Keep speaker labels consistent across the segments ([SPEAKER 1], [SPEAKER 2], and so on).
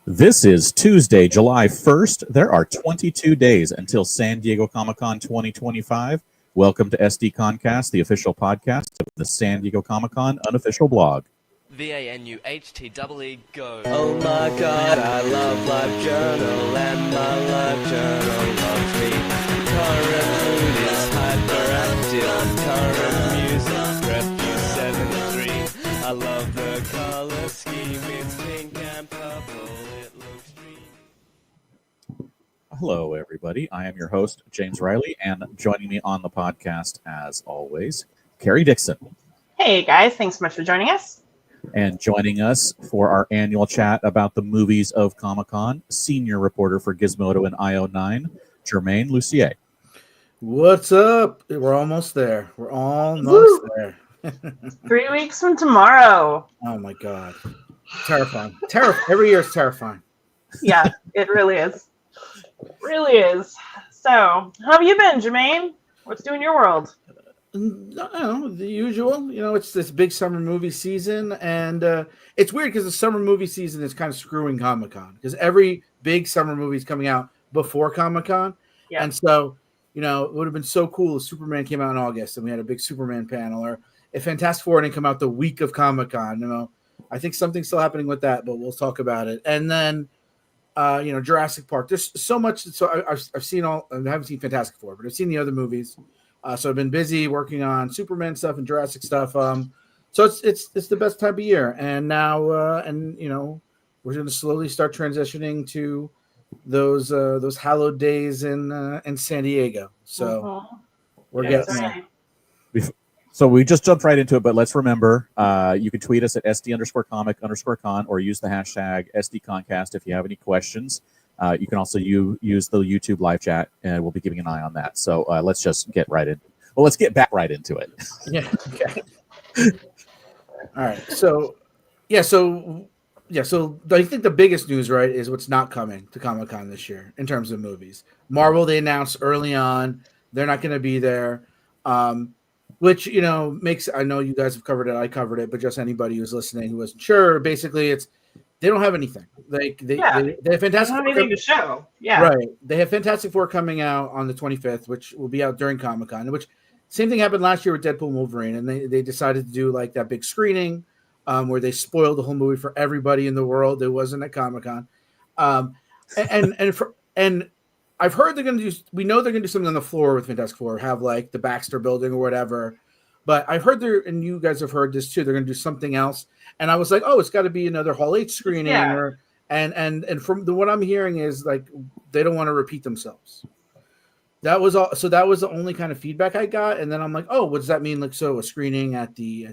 [SPEAKER 1] This is Tuesday, July 1st. There are 22 days until San Diego Comic-Con 2025. Welcome to SDConCast, the official podcast of the San Diego Comic-Con unofficial blog.
[SPEAKER 2] VANUHTEE go. Oh my god, I love LiveJournal, and my LiveJournal loves me. Current mood is hyperactive, current music, Refuse 73. I love the color scheme, it's pink and purple, it looks dreamy.
[SPEAKER 1] Hello, everybody. I am your host, James Riley, and joining me on the podcast, as always, Carrie Dixon.
[SPEAKER 3] Hey, guys. Thanks so much for joining us.
[SPEAKER 1] And joining us for our annual chat about the movies of Comic-Con, senior reporter for Gizmodo and IO9, Germain Lussier.
[SPEAKER 4] What's up? We're almost there. We're almost there.
[SPEAKER 3] 3 weeks from tomorrow.
[SPEAKER 4] Oh my god. Terrifying. Every year is terrifying.
[SPEAKER 3] Yeah, it really is. Really is. So, how have you been, Germaine? What's new in your world?
[SPEAKER 4] I don't know, the usual. You know, it's this big summer movie season, and it's weird because the summer movie season is kind of screwing Comic-Con because every big summer movie is coming out before Comic-Con.
[SPEAKER 3] Yeah.
[SPEAKER 4] And so, you know, it would have been so cool if Superman came out in August and we had a big Superman panel, or if Fantastic Four didn't come out the week of Comic-Con. You know, I think something's still happening with that, but we'll talk about it. And then, you know, Jurassic Park. There's so much. So I've seen all. I haven't seen Fantastic Four, but I've seen the other movies. So I've been busy working on Superman stuff and Jurassic stuff. So it's the best time of year, and now and you know, we're going to slowly start transitioning to those hallowed days in San Diego. So we're getting there.
[SPEAKER 1] So we just jumped right into it, but let's remember, you can tweet us at SD_comic_con or use the hashtag SDConcast if you have any questions. You can also use the YouTube live chat, and we'll be keeping an eye on that. So let's just get right in. Well, let's get back right into it.
[SPEAKER 4] Yeah. Okay. All right. So I think the biggest news, right, is what's not coming to Comic-Con this year in terms of movies. Marvel, they announced early on they're not going to be there, which, you know, makes, I know you guys have covered it, I covered it, but just anybody who's listening who wasn't sure, basically it's, they don't have anything. Like they have Fantastic
[SPEAKER 3] Four anything to show. Yeah.
[SPEAKER 4] Right. They have Fantastic Four coming out on the 25th, which will be out during Comic-Con, which same thing happened last year with Deadpool and Wolverine, and they decided to do like that big screening where they spoiled the whole movie for everybody in the world that wasn't at Comic-Con. And I've heard they're going to do, we know they're going to do something on the floor with Fantastic Four, have like the Baxter building or whatever. But I've heard and you guys have heard this too, they're going to do something else. And I was like, oh, it's got to be another Hall H screening. Yeah. And from what I'm hearing is like, they don't want to repeat themselves. That was all. So that was the only kind of feedback I got. And then I'm like, oh, what does that mean? Like, so a screening at the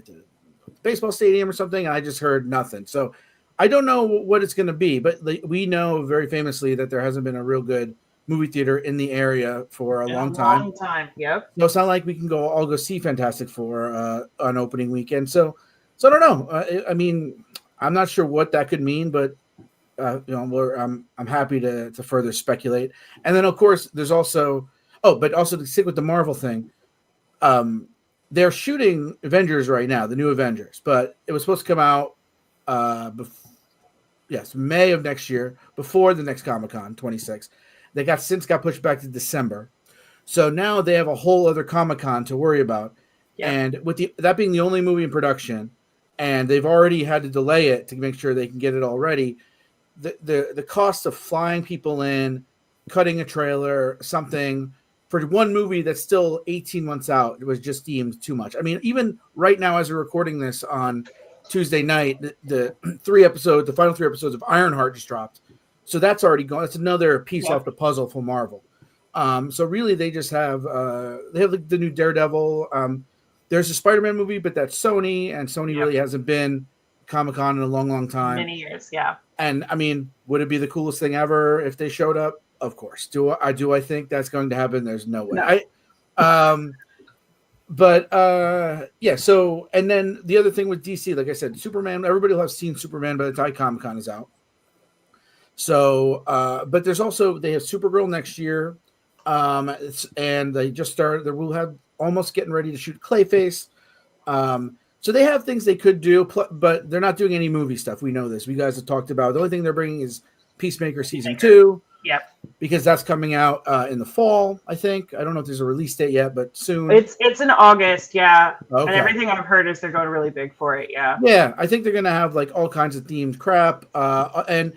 [SPEAKER 4] baseball stadium or something? And I just heard nothing. So I don't know what it's going to be, but we know very famously that there hasn't been a real good movie theater in the area for a long time.
[SPEAKER 3] Yep.
[SPEAKER 4] No, it's not like we can all go see Fantastic Four on opening weekend. So I don't know. I mean, I'm not sure what that could mean, but you know, I'm happy to further speculate. And then of course there's also but also to stick with the Marvel thing, they're shooting Avengers right now, the new Avengers, but it was supposed to come out May of next year, before the next Comic-Con 26. They got pushed back to December. So now they have a whole other Comic-Con to worry about. Yeah. And with that being the only movie in production, and they've already had to delay it to make sure they can get it all ready, the cost of flying people in, cutting a trailer, something for one movie that's still 18 months out, it was just deemed too much. I mean, even right now as we're recording this on Tuesday night, the final 3 episodes of Ironheart just dropped. So that's already gone. That's another piece off the puzzle for Marvel. So really, they just have the new Daredevil. There's a Spider-Man movie, but that's Sony, and Sony really hasn't been Comic-Con in a long, long time.
[SPEAKER 3] Many years, yeah.
[SPEAKER 4] And I mean, would it be the coolest thing ever if they showed up? Of course. Do I think that's going to happen? There's no way. No. So, and then the other thing with DC, like I said, Superman. Everybody will have seen Superman by the time Comic-Con is out. So, but there's also, they have Supergirl next year, and they just started. They will have almost getting ready to shoot Clayface. So they have things they could do, but they're not doing any movie stuff. We know this. We guys have talked about. The only thing they're bringing is Peacemaker season 2.
[SPEAKER 3] Yep.
[SPEAKER 4] Because that's coming out in the fall, I think. I don't know if there's a release date yet, but soon.
[SPEAKER 3] It's in August, yeah.
[SPEAKER 4] Okay.
[SPEAKER 3] And everything I've heard is they're going really big for it, yeah.
[SPEAKER 4] Yeah, I think they're gonna have like all kinds of themed crap. And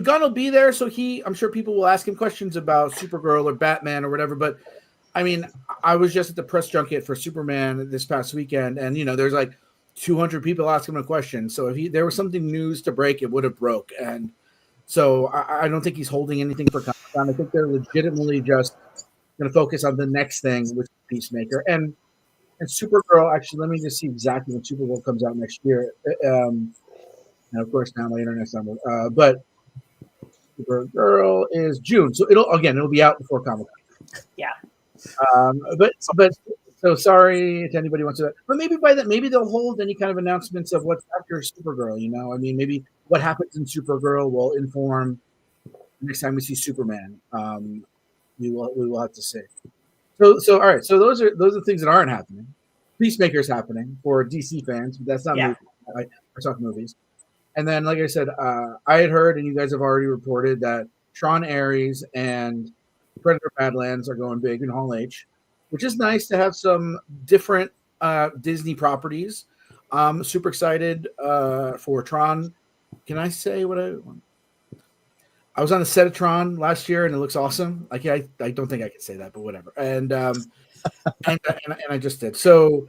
[SPEAKER 4] Gunn will be there, so I'm sure people will ask him questions about Supergirl or Batman or whatever. But I mean, I was just at the press junket for Superman this past weekend, and there's like 200 people asking him a question. So if there was something news to break, it would have broke. And so I don't think he's holding anything for Comic-Con. I think they're legitimately just going to focus on the next thing, which is Peacemaker. And Supergirl, actually, let me just see exactly when Supergirl comes out next year. And of course, now my internet's on. But Supergirl is June. So it'll be out before Comic-Con.
[SPEAKER 3] Yeah.
[SPEAKER 4] But so sorry to anybody who wants to. But maybe by that, maybe they'll hold any kind of announcements of what's after Supergirl. I mean, maybe what happens in Supergirl will inform next time we see Superman. We will have to see. So all right. So those are things that aren't happening. Peacemaker is happening for DC fans, but that's not movies. We're talking movies. And then, like I said, I had heard, and you guys have already reported that Tron Ares and Predator Badlands are going big in Hall H, which is nice to have some different Disney properties. I'm super excited for Tron. Can I say what I was on the set of Tron last year, and it looks awesome. I don't think I can say that, but whatever. And and I just did. So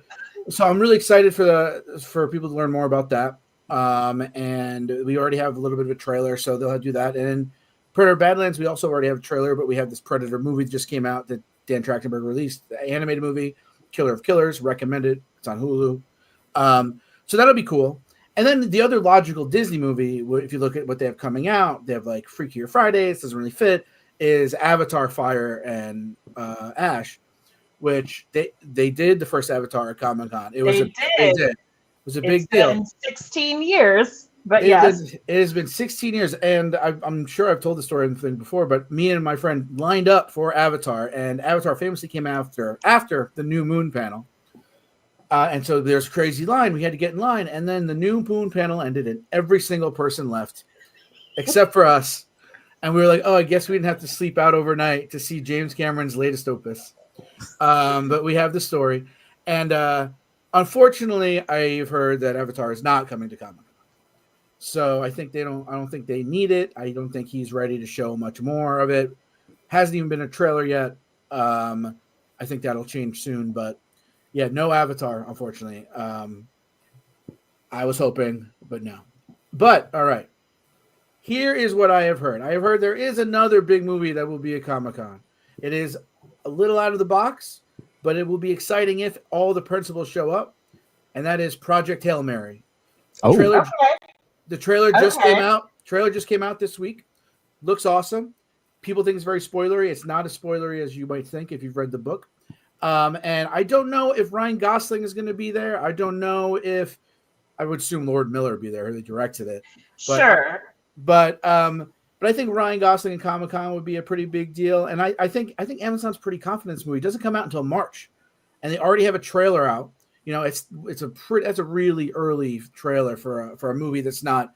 [SPEAKER 4] I'm really excited for people to learn more about that. And we already have a little bit of a trailer, so they'll do that. And Predator Badlands, we also already have a trailer, but we have this Predator movie that just came out that Dan Trachtenberg released, the animated movie, Killer of Killers, recommended. It's on Hulu. So that'll be cool. And then the other logical Disney movie, if you look at what they have coming out, they have like Freakier Fridays, doesn't really fit, is Avatar Fire and Ash, which they did the first Avatar at Comic-Con. They did. It was a big deal.
[SPEAKER 3] It's been 16 years, but
[SPEAKER 4] it
[SPEAKER 3] yes.
[SPEAKER 4] It has been 16 years, and I'm sure I've told the story before, but me and my friend lined up for Avatar, and Avatar famously came after the New Moon panel. And so there's crazy line. We had to get in line, and then the New Moon panel ended, and every single person left, except for us. And we were like, "Oh, I guess we didn't have to sleep out overnight to see James Cameron's latest opus." But we have the story, and unfortunately, I've heard that Avatar is not coming to Comic-Con. So I don't think they need it. I don't think he's ready to show much more of it. Hasn't even been a trailer yet. I think that'll change soon, but. Yeah, no Avatar, unfortunately. I was hoping, but no. But, all right. Here is what I have heard. I have heard there is another big movie that will be at Comic-Con. It is a little out of the box, but it will be exciting if all the principals show up, and that is Project Hail Mary.
[SPEAKER 1] Oh,
[SPEAKER 4] The trailer just came out. Trailer just came out this week. Looks awesome. People think it's very spoilery. It's not as spoilery as you might think if you've read the book. And I don't know if Ryan Gosling is going to be there. I don't know if I would assume Lord Miller would be there, who directed it. But,
[SPEAKER 3] sure.
[SPEAKER 4] But I think Ryan Gosling and Comic-Con would be a pretty big deal. And I think Amazon's pretty confident in this movie. It doesn't come out until March, and they already have a trailer out. That's a really early trailer for a movie that's not,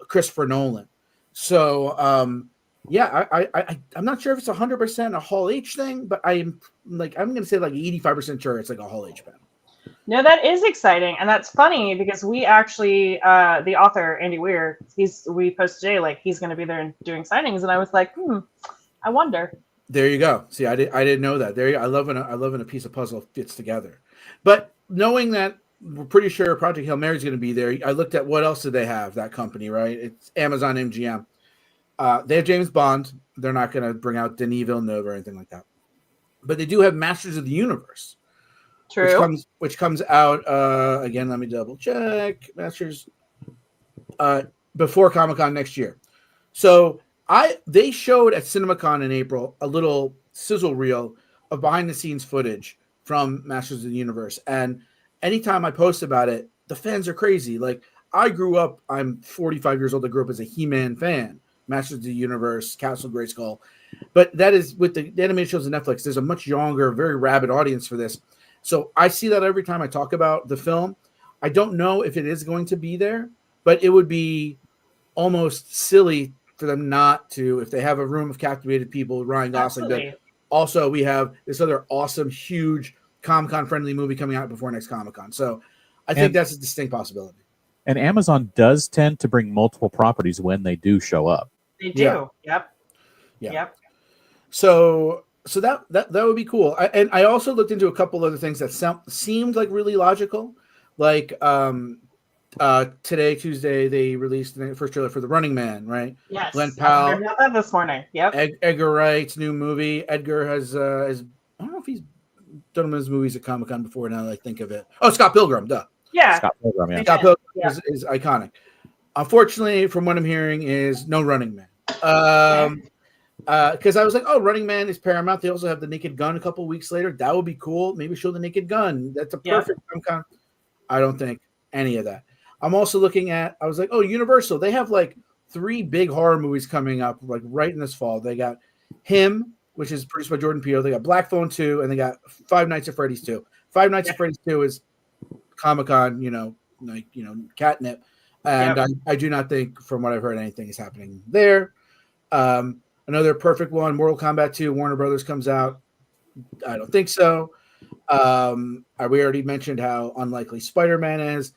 [SPEAKER 4] Christopher Nolan. So, yeah, I'm not sure if it's 100% a Hall H thing, but I'm going to say like 85% sure it's like a Hall H panel.
[SPEAKER 3] No, that is exciting, and that's funny because we actually, the author Andy Weir, we posted today like he's going to be there doing signings, and I was like, I wonder.
[SPEAKER 4] There you go. See, I didn't know that. There you go. I love when a piece of puzzle fits together. But knowing that we're pretty sure Project Hail Mary is going to be there, I looked at what else did they have, that company, right? It's Amazon MGM. They have James Bond. They're not going to bring out Denis Villeneuve or anything like that. But they do have Masters of the Universe.
[SPEAKER 3] True.
[SPEAKER 4] Which comes out, again, let me double check. Masters before Comic-Con next year. So they showed at CinemaCon in April a little sizzle reel of behind-the-scenes footage from Masters of the Universe. And anytime I post about it, the fans are crazy. Like, I'm 45 years old. I grew up as a He-Man fan. Masters of the Universe, Castle Grayskull. But that is with the animated shows on Netflix, there's a much younger, very rabid audience for this. So I see that every time I talk about the film. I don't know if it is going to be there, but it would be almost silly for them not to, if they have a room of captivated people, Ryan Gosling.
[SPEAKER 3] Absolutely.
[SPEAKER 4] Also, we have this other awesome, huge Comic-Con friendly movie coming out before next Comic-Con. So I think that's a distinct possibility.
[SPEAKER 1] And Amazon does tend to bring multiple properties when they do show up.
[SPEAKER 3] They do.
[SPEAKER 4] Yeah.
[SPEAKER 3] Yep.
[SPEAKER 4] So that would be cool. I also looked into a couple other things that seemed like really logical. Like today, Tuesday, they released the first trailer for The Running Man, right?
[SPEAKER 3] Yes.
[SPEAKER 4] Glenn
[SPEAKER 3] I
[SPEAKER 4] Powell.
[SPEAKER 3] heard about that this morning. Yep.
[SPEAKER 4] Edgar Wright's new movie. Edgar has I don't know if he's done his movies at Comic-Con before now that I think of it. Oh, Scott Pilgrim, duh.
[SPEAKER 3] Yeah.
[SPEAKER 1] Scott Pilgrim, yeah.
[SPEAKER 4] Scott Pilgrim is iconic. Unfortunately, from what I'm hearing, is no Running Man. Because I was like, oh, Running Man is Paramount. They also have the Naked Gun a couple weeks later. That would be cool. Maybe show the Naked Gun. That's a perfect Comic-Con. I don't think any of that. I'm also looking at, I was like, oh, Universal. They have like 3 big horror movies coming up like right in this fall. They got Him, which is produced by Jordan Peele. They got Black Phone 2, and they got Five Nights at Freddy's 2. Five Nights at Freddy's 2 is Comic-Con, catnip. And I do not think, from what I've heard, anything is happening there. Another perfect one, Mortal Kombat 2, Warner Brothers comes out. I don't think so. We already mentioned how unlikely Spider-Man is.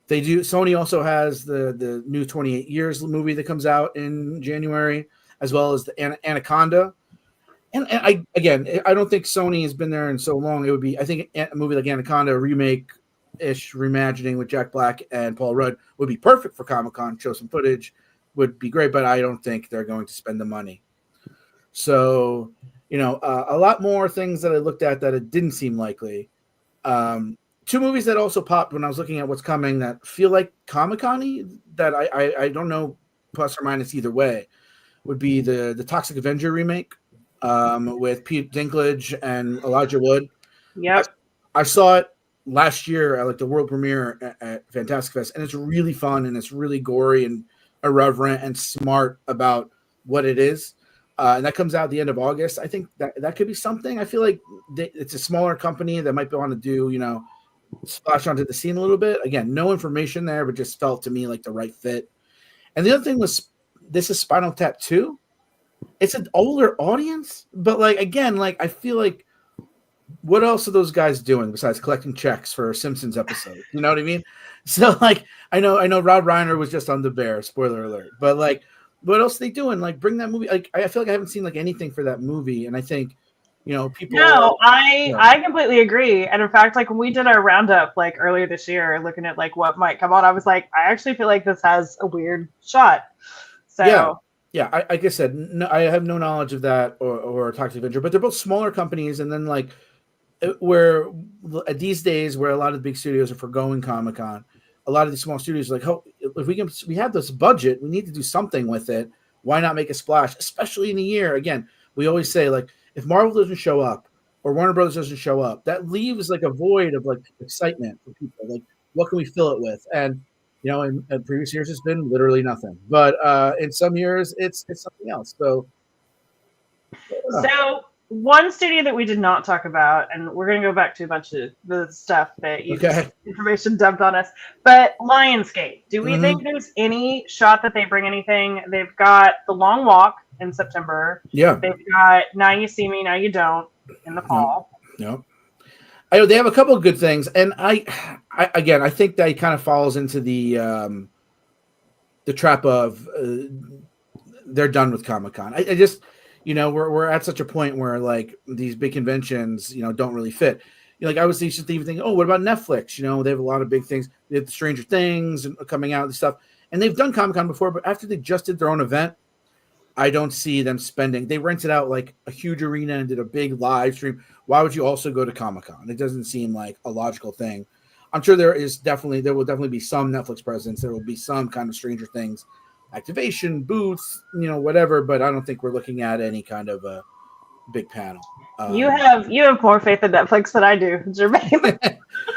[SPEAKER 4] Sony also has the new 28 Years movie that comes out in January, as well as the Anaconda. And I don't think Sony has been there in so long. It would be, I think, a movie like Anaconda, remake-ish, reimagining with Jack Black and Paul Rudd would be perfect for Comic-Con. Show some footage would be great, but I don't think they're going to spend the money. So, a lot more things that I looked at that it didn't seem likely. 2 movies that also popped when I was looking at what's coming that feel like Comic-Con-y, that I don't know, plus or minus either way, would be the Toxic Avenger remake with Pete Dinklage and Elijah Wood.
[SPEAKER 3] Yep.
[SPEAKER 4] I saw it last year at like the world premiere at Fantastic Fest, and it's really fun and it's really gory and irreverent and smart about what it is. And that comes out at the end of August. I think that could be something. I feel like it's a smaller company that might want to do, splash onto the scene a little bit. Again, no information there, but just felt to me like the right fit. And the other thing was, this is Spinal Tap 2. It's an older audience, but I feel like, what else are those guys doing besides collecting checks for a Simpsons episode? You know what I mean? So I know Rob Reiner was just on The Bear, spoiler alert, but what else are they doing? Bring that movie. I feel like I haven't seen anything for that movie, and I think people.
[SPEAKER 3] No, I completely agree. And in fact, when we did our roundup earlier this year, looking at what might come on, I was like, I actually feel like this has a weird shot. So
[SPEAKER 4] yeah. Like I said, no, I have no knowledge of that or Toxic Avenger, but they're both smaller companies, and then where these days where a lot of the big studios are forgoing Comic-Con, a lot of these small studios are like, oh, if we have this budget, we need to do something with it. Why not make a splash, especially in a year? Again, we always say if Marvel doesn't show up or Warner Brothers doesn't show up, that leaves a void of excitement for people. What can we fill it with? And in previous years it's been literally nothing, but in some years it's something else. So
[SPEAKER 3] one studio that we did not talk about, and we're going to go back to a bunch of the stuff that you information dumped on us, but Lionsgate. Do we think there's any shot that they bring anything? They've got The Long Walk in September.
[SPEAKER 4] Yeah.
[SPEAKER 3] They've got Now You See Me, Now You Don't in the fall.
[SPEAKER 4] No. I know they have a couple of good things, and I think that kind of falls into the trap of they're done with Comic-Con. I just we're at such a point where these big conventions don't really fit. I was just even thinking, oh, what about Netflix? They have a lot of big things. They have the Stranger Things and coming out and stuff, and they've done Comic-Con before, but after they just did their own event, I don't see them spending. They rented out a huge arena and did a big live stream. Why would you also go to Comic-Con? It doesn't seem like a logical thing. I'm sure there will definitely be some Netflix presence. There will be some kind of Stranger Things activation booths, whatever. But I don't think we're looking at any kind of a big panel.
[SPEAKER 3] You have more faith in Netflix than I do, Germaine.
[SPEAKER 4] You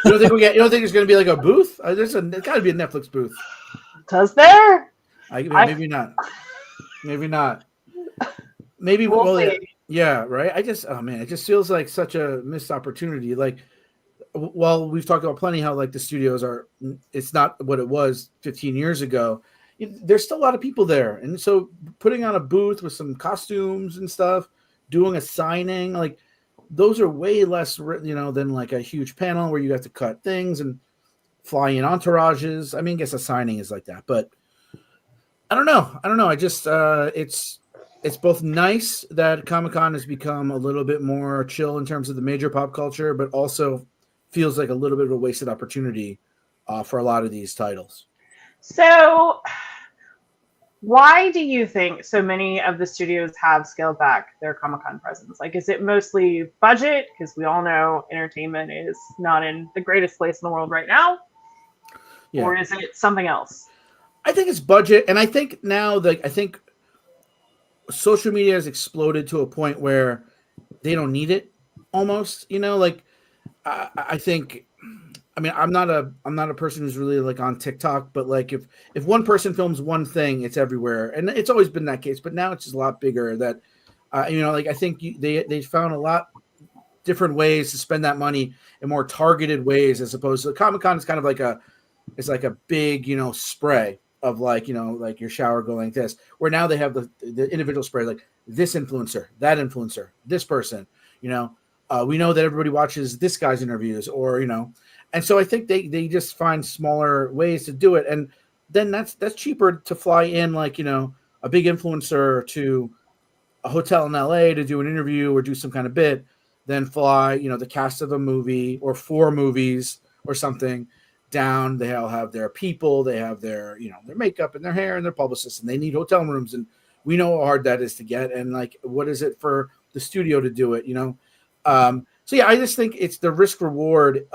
[SPEAKER 4] don't think there's going to be a booth? There's got to be a Netflix booth.
[SPEAKER 3] Does there?
[SPEAKER 4] Maybe not. Maybe not. Maybe
[SPEAKER 3] we'll see.
[SPEAKER 4] Yeah, right. It just feels like such a missed opportunity. While we've talked about plenty how the studios are, it's not what it was 15 years ago. there's still a lot of people there, and so putting on a booth with some costumes and stuff, doing a signing, like those are way less, than like a huge panel where you have to cut things and fly in entourages. I mean, I guess a signing is like that, but I don't know. I just it's both nice that Comic-Con has become a little bit more chill in terms of the major pop culture, but also feels like a little bit of a wasted opportunity for a lot of these titles.
[SPEAKER 3] So why do you think so many of the studios have scaled back their Comic-Con presence? Like, is it mostly budget? Because we all know entertainment is not in the greatest place in the world right now. Yeah. Or is it something else?
[SPEAKER 4] I think it's budget. And I think now, I think social media has exploded to a point where they don't need it almost, I think, I mean, I'm not a person who's really like on TikTok, but like if one person films one thing, it's everywhere, and it's always been that case. But now it's just a lot bigger. That I think they found a lot different ways to spend that money in more targeted ways, as opposed to Comic-Con is kind of like a big spray of like your shower going like this. Where now they have the individual spray, like this influencer, that influencer, this person. We know that everybody watches this guy's interviews, or And so I think they just find smaller ways to do it. And then that's cheaper to fly in like, a big influencer to a hotel in LA to do an interview or do some kind of bit than fly, the cast of a movie or 4 movies or something down. They all have their people, they have their, their makeup and their hair and their publicists, and they need hotel rooms. And we know how hard that is to get. And like, what is it for the studio to do it, So yeah, I just think it's the risk reward,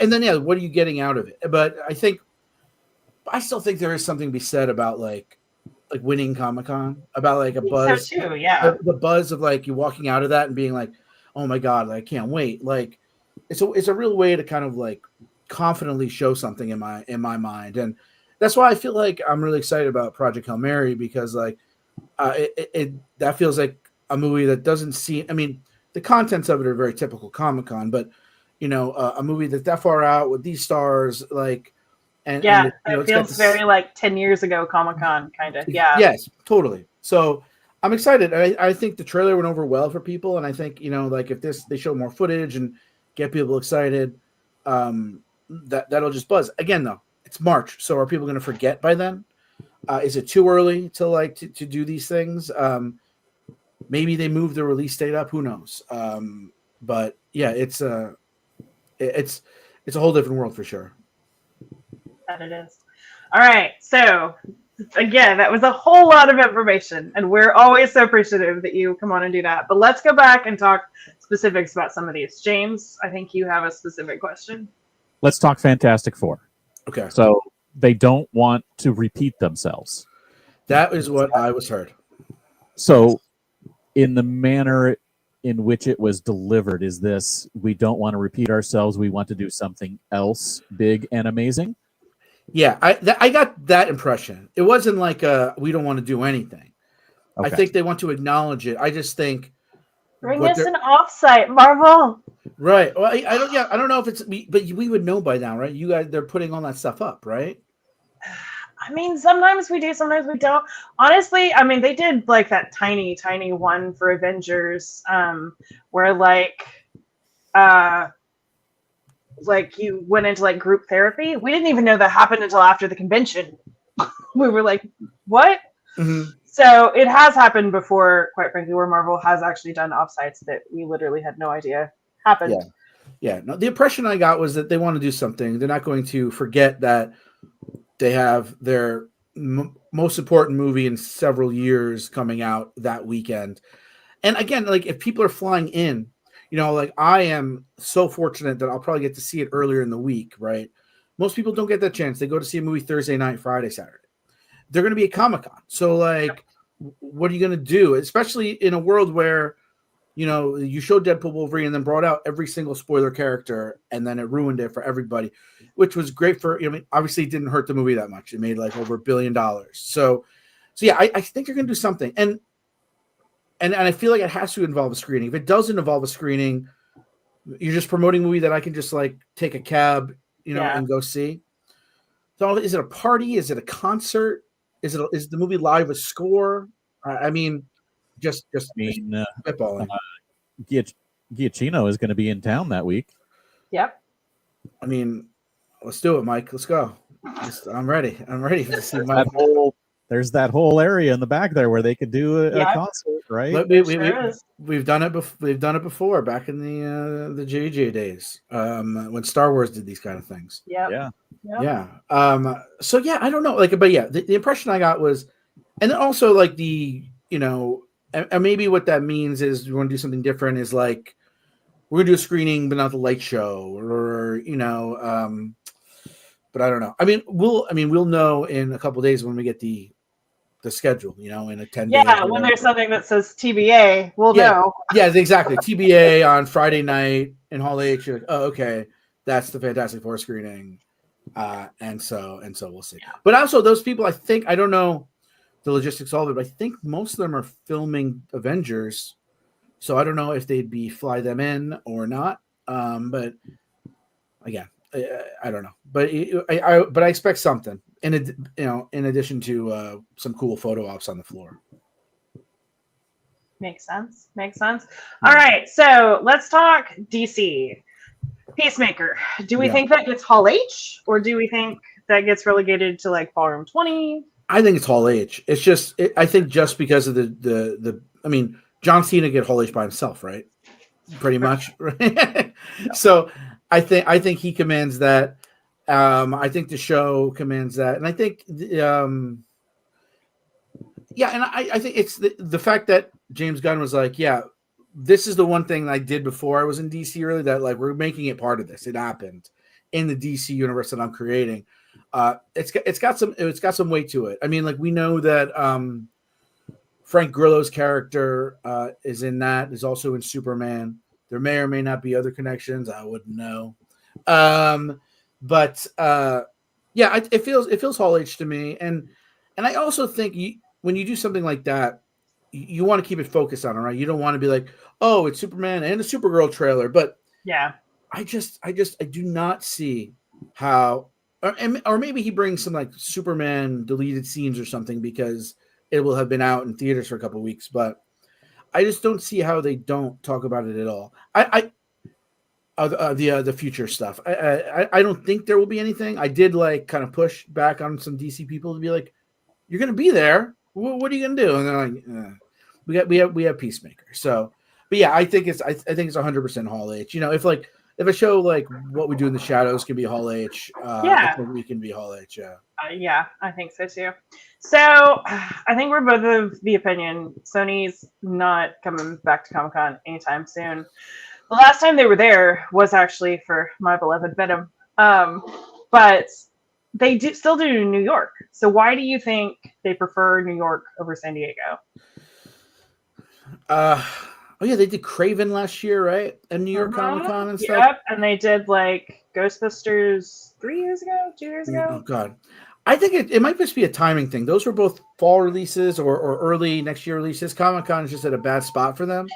[SPEAKER 4] and then what are you getting out of it? But I still think there is something to be said about like winning Comic-Con, about like a buzz.
[SPEAKER 3] So too, yeah.
[SPEAKER 4] The buzz of like you walking out of that and being like, oh my god, I can't wait. Like it's a real way to kind of like confidently show something in my mind, and that's why I feel like I'm really excited about Project Hail Mary, because like that feels like a movie that doesn't seem. I mean, the contents of it are very typical Comic-Con, but a movie that's that far out with these stars, like, and
[SPEAKER 3] it feels very like 10 years ago Comic-Con kind of. Yeah.
[SPEAKER 4] Yes, totally. So I'm excited. I think the trailer went over well for people, and I think like if they show more footage and get people excited, that'll just buzz. Again, though, it's March, so are people going to forget by then? Is it too early to do these things? Maybe they move the release date up. Who knows? But yeah, it's a whole different world for sure.
[SPEAKER 3] That it is. All right. So again, that was a whole lot of information, and we're always so appreciative that you come on and do that. But let's go back and talk specifics about some of these. James, I think you have a specific question.
[SPEAKER 1] Let's talk Fantastic Four.
[SPEAKER 4] Okay.
[SPEAKER 1] So they don't want to repeat themselves.
[SPEAKER 4] That is what I was heard.
[SPEAKER 1] So in the manner in which it was delivered, is this, we don't want to repeat ourselves, we want to do something else big and amazing?
[SPEAKER 4] Yeah, I got that impression. It wasn't like we don't want to do anything. Okay. I think they want to acknowledge it. I just think
[SPEAKER 3] bring us an offsite, Marvel.
[SPEAKER 4] Right. Well, I don't know if it's, but we would know by now, right? You guys, they're putting all that stuff up, right?
[SPEAKER 3] I mean, sometimes we do, sometimes we don't. Honestly, I mean, they did like that tiny one for Avengers, where like you went into like group therapy. We didn't even know that happened until after the convention. We were like, what?
[SPEAKER 4] Mm-hmm.
[SPEAKER 3] So it has happened before, quite frankly, where Marvel has actually done offsites that we literally had no idea happened.
[SPEAKER 4] Yeah. No, the impression I got was that they want to do something. They're not going to forget that they have their most important movie in several years coming out that weekend. And again, like if people are flying in, like I am so fortunate that I'll probably get to see it earlier in the week, right? Most people don't get that chance. They go to see a movie Thursday night, Friday, Saturday. They're going to be at Comic-Con. So like, what are you going to do? Especially in a world where, you showed Deadpool Wolverine and then brought out every single spoiler character, and then it ruined it for everybody, which was great for, obviously it didn't hurt the movie that much. It made like over $1 billion. So yeah, I think they're going to do something. And I feel like it has to involve a screening. If it doesn't involve a screening, you're just promoting a movie that I can just like take a cab, and go see. So is it a party? Is it a concert? Is the movie live a score? I mean, just spitballing.
[SPEAKER 1] Giacchino is going to be in town that week.
[SPEAKER 3] Yep.
[SPEAKER 4] I mean, let's do it, Mike. Let's go. I'm ready. I'm ready to see Mike.
[SPEAKER 1] There's that whole area in the back there where they could do a concert, right?
[SPEAKER 4] We've done it. We've done it before, back in the JJ days, when Star Wars did these kind of things.
[SPEAKER 3] Yeah.
[SPEAKER 4] So yeah, I don't know. Like, but yeah, the impression I got was, and then also like and maybe what that means is we want to do something different. Is like we're gonna do a screening, but not the light show, or but I don't know. I mean, we'll know in a couple of days when we get the schedule, in a 10 days.
[SPEAKER 3] Yeah, when there's something that says TBA, we'll know.
[SPEAKER 4] Yeah, exactly. TBA on Friday night in Hall H. You're like, oh, okay, that's the Fantastic Four screening, and so we'll see. Yeah. But also, those people, I don't know the logistics of it, but I think most of them are filming Avengers, so I don't know if they'd fly them in or not. But again, I don't know. But I expect something. In addition to some cool photo ops on the floor.
[SPEAKER 3] Makes sense. All right, so let's talk DC. Peacemaker. Do we think that gets Hall H, or do we think that gets relegated to like Ballroom 20?
[SPEAKER 4] I think it's Hall H. It's just I think just because of the I mean, John Cena get Hall H by himself, right? Pretty much. Right? So I think he commands that. I think the show commands that, and I think, and I think it's the fact that James Gunn was like, yeah, this is the one thing I did before I was in DC, really, that like we're making it part of this. It happened in the DC universe that I'm creating. It's got some weight to it. I mean, like we know that Frank Grillo's character is in that, is also in Superman. There may or may not be other connections. I wouldn't know. But it feels Hall H to me, and I also think when you do something like that, you want to keep it focused on it, right? You don't want to be like, oh, it's Superman and a Supergirl trailer, but
[SPEAKER 3] yeah,
[SPEAKER 4] I do not see how, or maybe he brings some like Superman deleted scenes or something because it will have been out in theaters for a couple of weeks, but I just don't see how they don't talk about it at all. The future stuff. I don't think there will be anything. I did like kind of push back on some DC people to be like, "You're going to be there. What are you going to do?" And they're like, "We have Peacemaker." So, but yeah, I think it's 100% Hall H. If a show like What We Do in the Shadows can be Hall H, I think we can be Hall H.
[SPEAKER 3] Yeah, I think so too. So I think we're both of the opinion Sony's not coming back to Comic-Con anytime soon. The last time they were there was actually for my beloved Venom. But they still do New York. So why do you think they prefer New York over San Diego?
[SPEAKER 4] They did Craven last year, right? And New York Comic-Con and stuff.
[SPEAKER 3] Yep, and they did like Ghostbusters 2 years ago.
[SPEAKER 4] Oh God. I think it might just be a timing thing. Those were both fall releases or early next year releases. Comic-Con is just at a bad spot for them.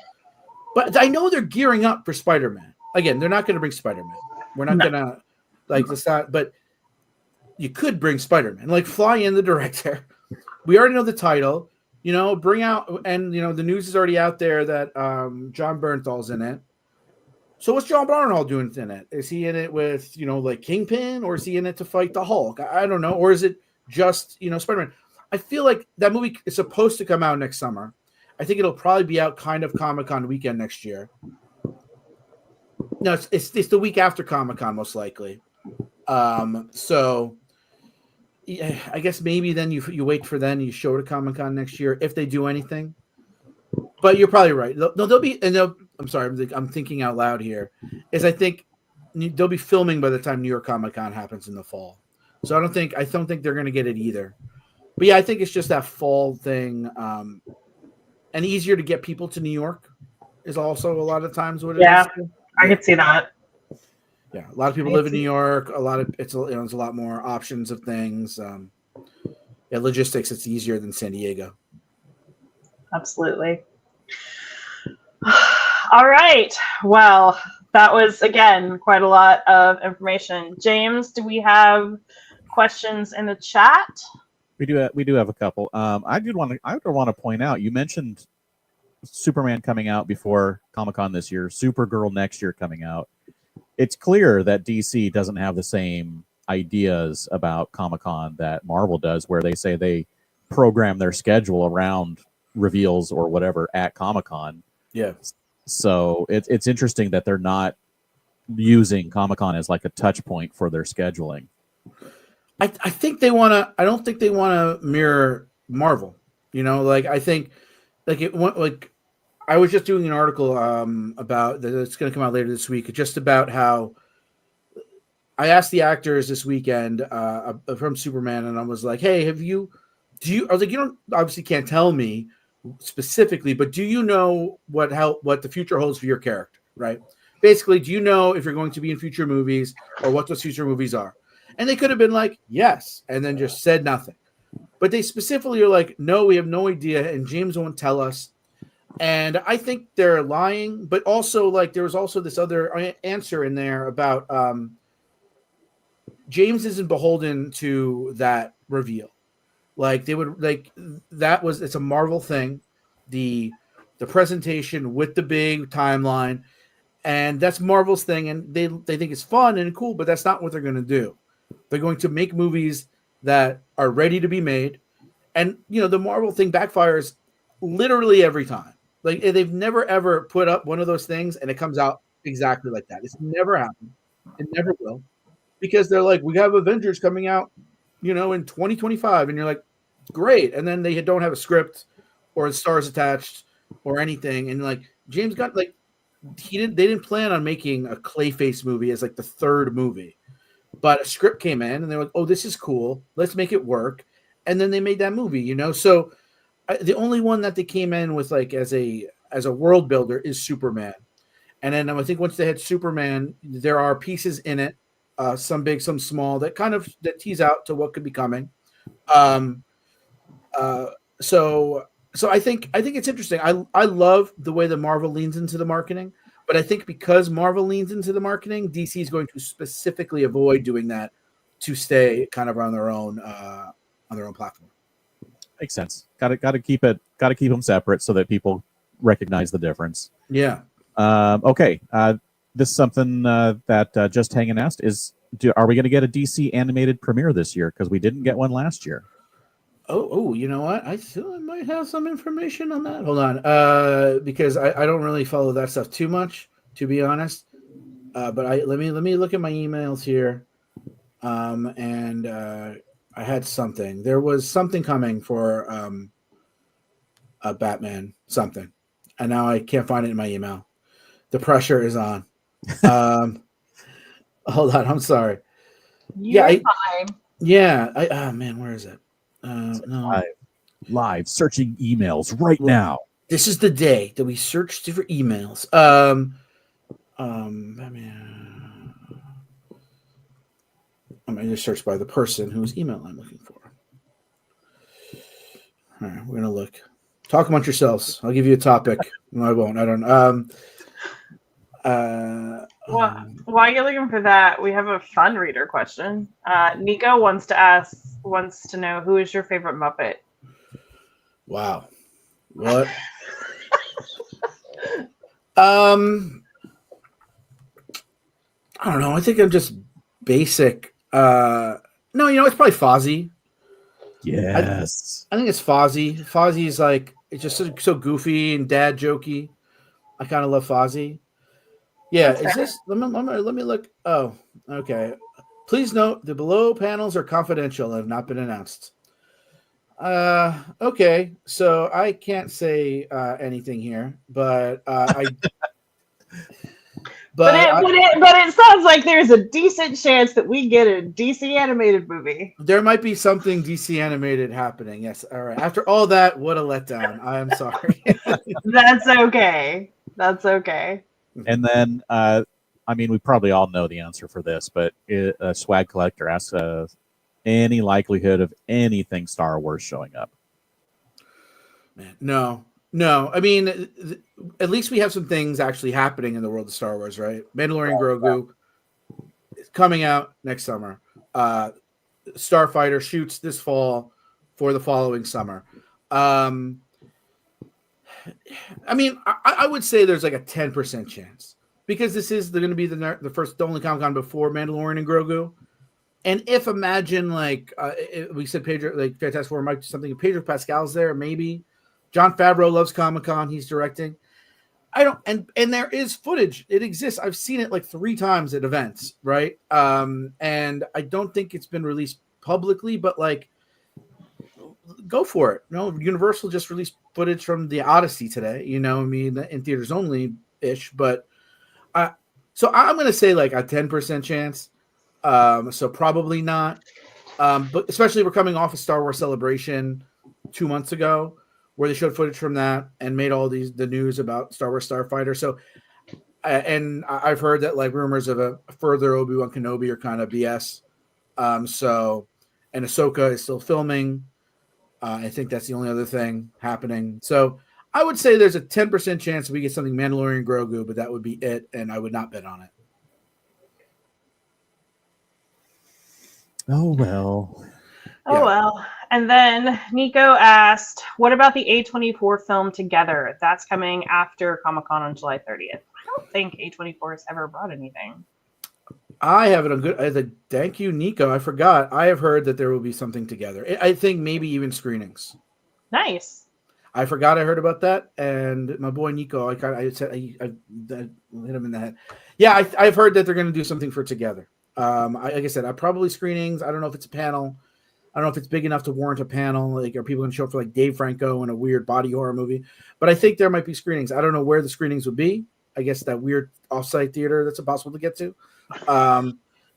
[SPEAKER 4] But I know they're gearing up for Spider-Man. Again, they're not going to bring Spider-Man. We're not going to it's not. But you could bring Spider-Man, like fly in the director. We already know the title. Bring out, and the news is already out there that John Bernthal's in it. So what's John Bernthal doing in it? Is he in it with like Kingpin, or is he in it to fight the Hulk? I don't know. Or is it just Spider-Man? I feel like that movie is supposed to come out next summer. I think it'll probably be out kind of Comic-Con weekend next year. No, it's the week after Comic-Con, most likely. So yeah, I guess maybe then you wait for then you show it at Comic-Con next year if they do anything. But you're probably right. They'll be, and I'm sorry, I'm thinking out loud here. I think they'll be filming by the time New York Comic-Con happens in the fall. So I don't think they're going to get it either. But yeah, I think it's just that fall thing. And easier to get people to New York is also a lot of times what it is.
[SPEAKER 3] Yeah, I could see that.
[SPEAKER 4] Yeah, a lot of people live in New York. It's a lot more options of things. Logistics, it's easier than San Diego.
[SPEAKER 3] Absolutely. All right. Well, that was again quite a lot of information. James, do we have questions in the chat?
[SPEAKER 1] We do have a couple. I would want to point out. You mentioned Superman coming out before Comic-Con this year. Supergirl next year coming out. It's clear that DC doesn't have the same ideas about Comic-Con that Marvel does, where they say they program their schedule around reveals or whatever at Comic-Con.
[SPEAKER 4] Yeah.
[SPEAKER 1] So it's interesting that they're not using Comic-Con as like a touch point for their scheduling.
[SPEAKER 4] I think they want to. I don't think they want to mirror Marvel. Like I think, like I was just doing an article about that. It's going to come out later this week, just about how I asked the actors this weekend from Superman, and I was like, "Hey, do you?" I was like, "You don't obviously can't tell me specifically, but do you know what the future holds for your character, right? Basically, do you know if you're going to be in future movies or what those future movies are?" And they could have been like, "Yes," and then just said nothing. But they specifically are like, "No, we have no idea," and James won't tell us. And I think they're lying, but also like there was also this other answer in there about James isn't beholden to that reveal. Like they would like it's a Marvel thing, the presentation with the big timeline, and that's Marvel's thing, and they think it's fun and cool, but that's not what they're going to do. They're going to make movies that are ready to be made, and the Marvel thing backfires literally every time. Like they've never ever put up one of those things and it comes out exactly like that. It's never happened. It never will, because they're like, we have Avengers coming out, in 2025, and you're like, great, and then they don't have a script or stars attached or anything, and like James Gunn, like they didn't plan on making a Clayface movie as like the third movie, but a script came in and they were like, oh, this is cool, let's make it work, and then they made that movie. So the only one that they came in with like as a world builder is Superman, and then I think once they had Superman, there are pieces in it, some big, some small, that tease out to what could be coming. So I think it's interesting. I love the way that Marvel leans into the marketing, but I think because Marvel leans into the marketing, DC is going to specifically avoid doing that to stay kind of on their own platform. Makes
[SPEAKER 1] sense. Got to keep them separate so that people recognize the difference.
[SPEAKER 4] Yeah.
[SPEAKER 1] Okay. This is something that Just Hanging asked are we going to get a DC animated premiere this year? Because we didn't get one last year.
[SPEAKER 4] Oh, you know what? I might have some information on that. Hold on, because I don't really follow that stuff too much, to be honest. But let me look at my emails here. And I had something. There was something coming for a Batman something, and now I can't find it in my email. The pressure is on. Hold on, I'm sorry.
[SPEAKER 3] You're fine.
[SPEAKER 4] Yeah, man, where is it? No.
[SPEAKER 1] Live searching emails right now.
[SPEAKER 4] This is the day that we searched for emails. Batman. I'm going to search by the person whose email I'm looking for. All right, we're going to look. Talk amongst yourselves. I'll give you a topic. No, I won't. I don't.
[SPEAKER 3] While you're looking for that, we have a fun reader question. Nico wants to know, who is your favorite Muppet?
[SPEAKER 4] Wow. What? I don't know. I think I'm just basic. No, it's probably Fozzie.
[SPEAKER 1] Yes.
[SPEAKER 4] I think it's Fozzie. Fozzie is like, it's just so goofy and dad jokey. I kind of love Fozzie. Yeah, is this? Let me look. Oh, okay. Please note the below panels are confidential and have not been announced. Okay, so I can't say anything here, but
[SPEAKER 3] But it sounds like there's a decent chance that we get a DC animated movie.
[SPEAKER 4] There might be something DC animated happening. Yes. All right. After all that, what a letdown. I am sorry.
[SPEAKER 3] That's okay. That's okay.
[SPEAKER 1] And then, we probably all know the answer for this, but a swag collector asks any likelihood of anything Star Wars showing up.
[SPEAKER 4] Man, no. I mean, at least we have some things actually happening in the world of Star Wars, right? Mandalorian Grogu is coming out next summer. Starfighter shoots this fall. for the following summer. I mean, I would say there's like a 10% chance because this is going to be the only Comic-Con before Mandalorian and Grogu. And if imagine like we said, Pedro, like Fantastic Four might do something. Pedro Pascal's there, maybe. John Favreau loves Comic-Con. He's directing. I don't, and there is footage. It exists. I've seen it like 3 times at events, right? And I don't think it's been released publicly, but like, go for it. No, Universal just released footage from the Odyssey today. You know, I mean, in theaters only ish, but so I'm going to say like a 10% chance. So probably not. But especially we're coming off a Star Wars Celebration 2 months ago, where they showed footage from that and made all the news about Star Wars Starfighter. So, and I've heard that like rumors of a further Obi-Wan Kenobi are kind of BS. So, and Ahsoka is still filming. I think that's the only other thing happening. So I would say there's a 10% chance we get something Mandalorian Grogu, but that would be it. And I would not bet on it.
[SPEAKER 1] Oh, well.
[SPEAKER 3] Oh,
[SPEAKER 4] Yeah.
[SPEAKER 3] well. And then Nico asked, what about the A24 film Together? That's coming after Comic-Con on July 30th. I don't think A24 has ever brought anything.
[SPEAKER 4] I have it on good. Thank you, Nico. I forgot. I have heard that there will be something together. I think maybe even screenings.
[SPEAKER 3] Nice.
[SPEAKER 4] I forgot I heard about that. And my boy Nico, I hit him in the head. Yeah, I've heard that they're going to do something for Together. Like I said, probably screenings. I don't know if it's a panel. I don't know if it's big enough to warrant a panel. Like, are people going to show up for like Dave Franco in a weird body horror movie? But I think there might be screenings. I don't know where the screenings would be. I guess that weird offsite theater that's impossible to get to.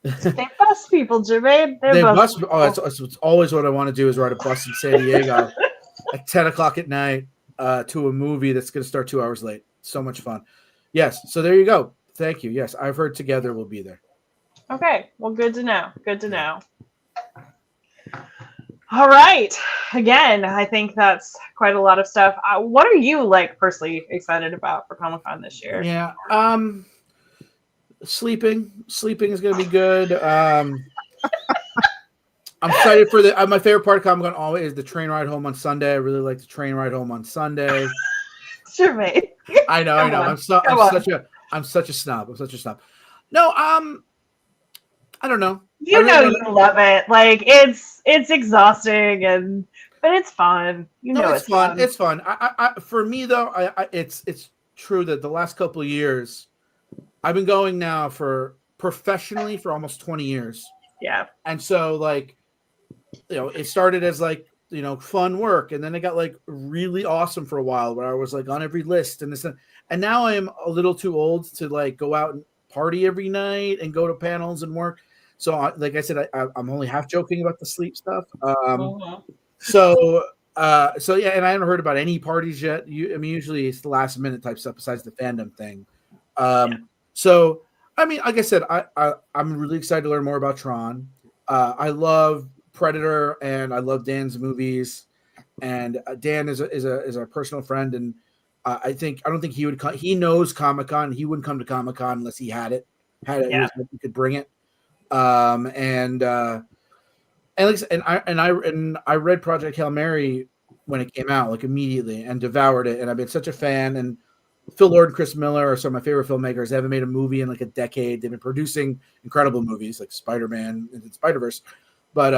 [SPEAKER 3] They bus people, Germaine.
[SPEAKER 4] They bus. Oh, it's always what I want to do is ride a bus in San Diego at 10 o'clock at night to a movie that's going to start 2 hours late. So much fun. Yes. So there you go. Thank you. Yes, I've heard Together will be there.
[SPEAKER 3] Okay. Well, good to know. Good to know. All right. Again, I think that's quite a lot of stuff. What are you like personally excited about for Comic-Con this year?
[SPEAKER 4] Yeah. Sleeping is going to be good. I'm excited for my favorite part of Comic-Con always is the train ride home on Sunday. I really like the train ride home on Sunday.
[SPEAKER 3] Germaine.
[SPEAKER 4] I know. I'm such a snob. No, I don't know.
[SPEAKER 3] You love it. Like it's exhausting but it's fun. It's fun.
[SPEAKER 4] It's fun. I for me though, it's true that the last couple of years I've been going now professionally for almost 20 years.
[SPEAKER 3] Yeah.
[SPEAKER 4] And so like, it started as like, fun work. And then it got like really awesome for a while where I was like on every list and this. And now I am a little too old to like go out and party every night and go to panels and work. So like I said, I'm only half joking about the sleep stuff. So yeah, and I haven't heard about any parties yet. Usually it's the last minute type stuff besides the fandom thing. So, I mean, like I said, I'm really excited to learn more about Tron. I love Predator and I love Dan's movies. And Dan is a personal friend, and I don't think he would come. He knows Comic-Con. He wouldn't come to Comic-Con unless he had it. He could bring it. And I read Project Hail Mary when it came out, like immediately, and devoured it. And I've been such a fan. And Phil Lord and Chris Miller are some of my favorite filmmakers. They haven't made a movie in like a decade. They've been producing incredible movies like Spider-Man and Spider-Verse. But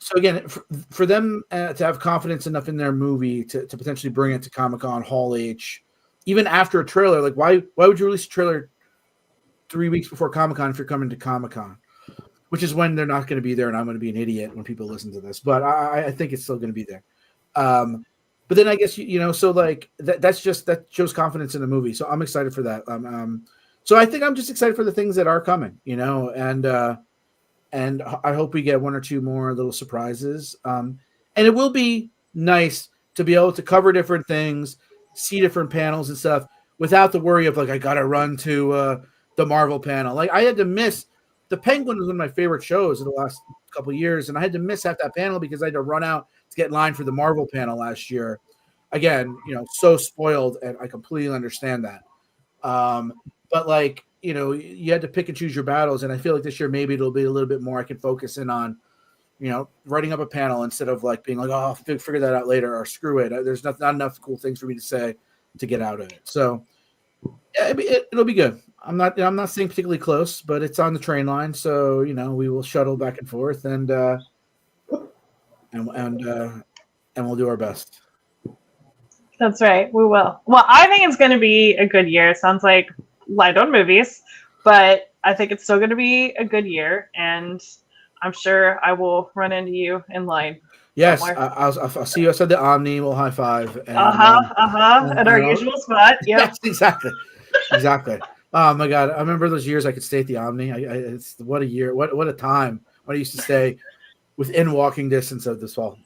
[SPEAKER 4] so again, for them to have confidence enough in their movie to potentially bring it to Comic-Con Hall H, even after a trailer, like why would you release a trailer 3 weeks before Comic-Con if you're coming to Comic-Con? Which is when they're not going to be there, and I'm going to be an idiot when people listen to this. But I think it's still going to be there. But then I guess so like that shows confidence in the movie. So I'm excited for that. So I think I'm just excited for the things that are coming, and I hope we get one or two more little surprises. And it will be nice to be able to cover different things, see different panels and stuff without the worry of like I got to run to the Marvel panel. Like I had to miss. The Penguin was one of my favorite shows in the last couple of years, and I had to miss half that panel because I had to run out to get in line for the Marvel panel last year. Again, so spoiled, and I completely understand that. But like, you had to pick and choose your battles, and I feel like this year maybe it'll be a little bit more I can focus in on writing up a panel instead of like being like, oh, I'll figure that out later or screw it. There's not enough cool things for me to say to get out of it. So yeah, it'll be good. I'm not staying particularly close, but it's on the train line, so we will shuttle back and forth and we'll do our best.
[SPEAKER 3] That's right. We will. Well, I think it's going to be a good year. It sounds like light on movies, but I think it's still going to be a good year, and I'm sure I will run into you in line.
[SPEAKER 4] Yes, I'll see you outside the Omni. We'll high five. And,
[SPEAKER 3] at our usual spot. Yep.
[SPEAKER 4] Yes, exactly. Oh my God, I remember those years I could stay at the Omni. It's what a year, what a time when I used to stay within walking distance of this fall.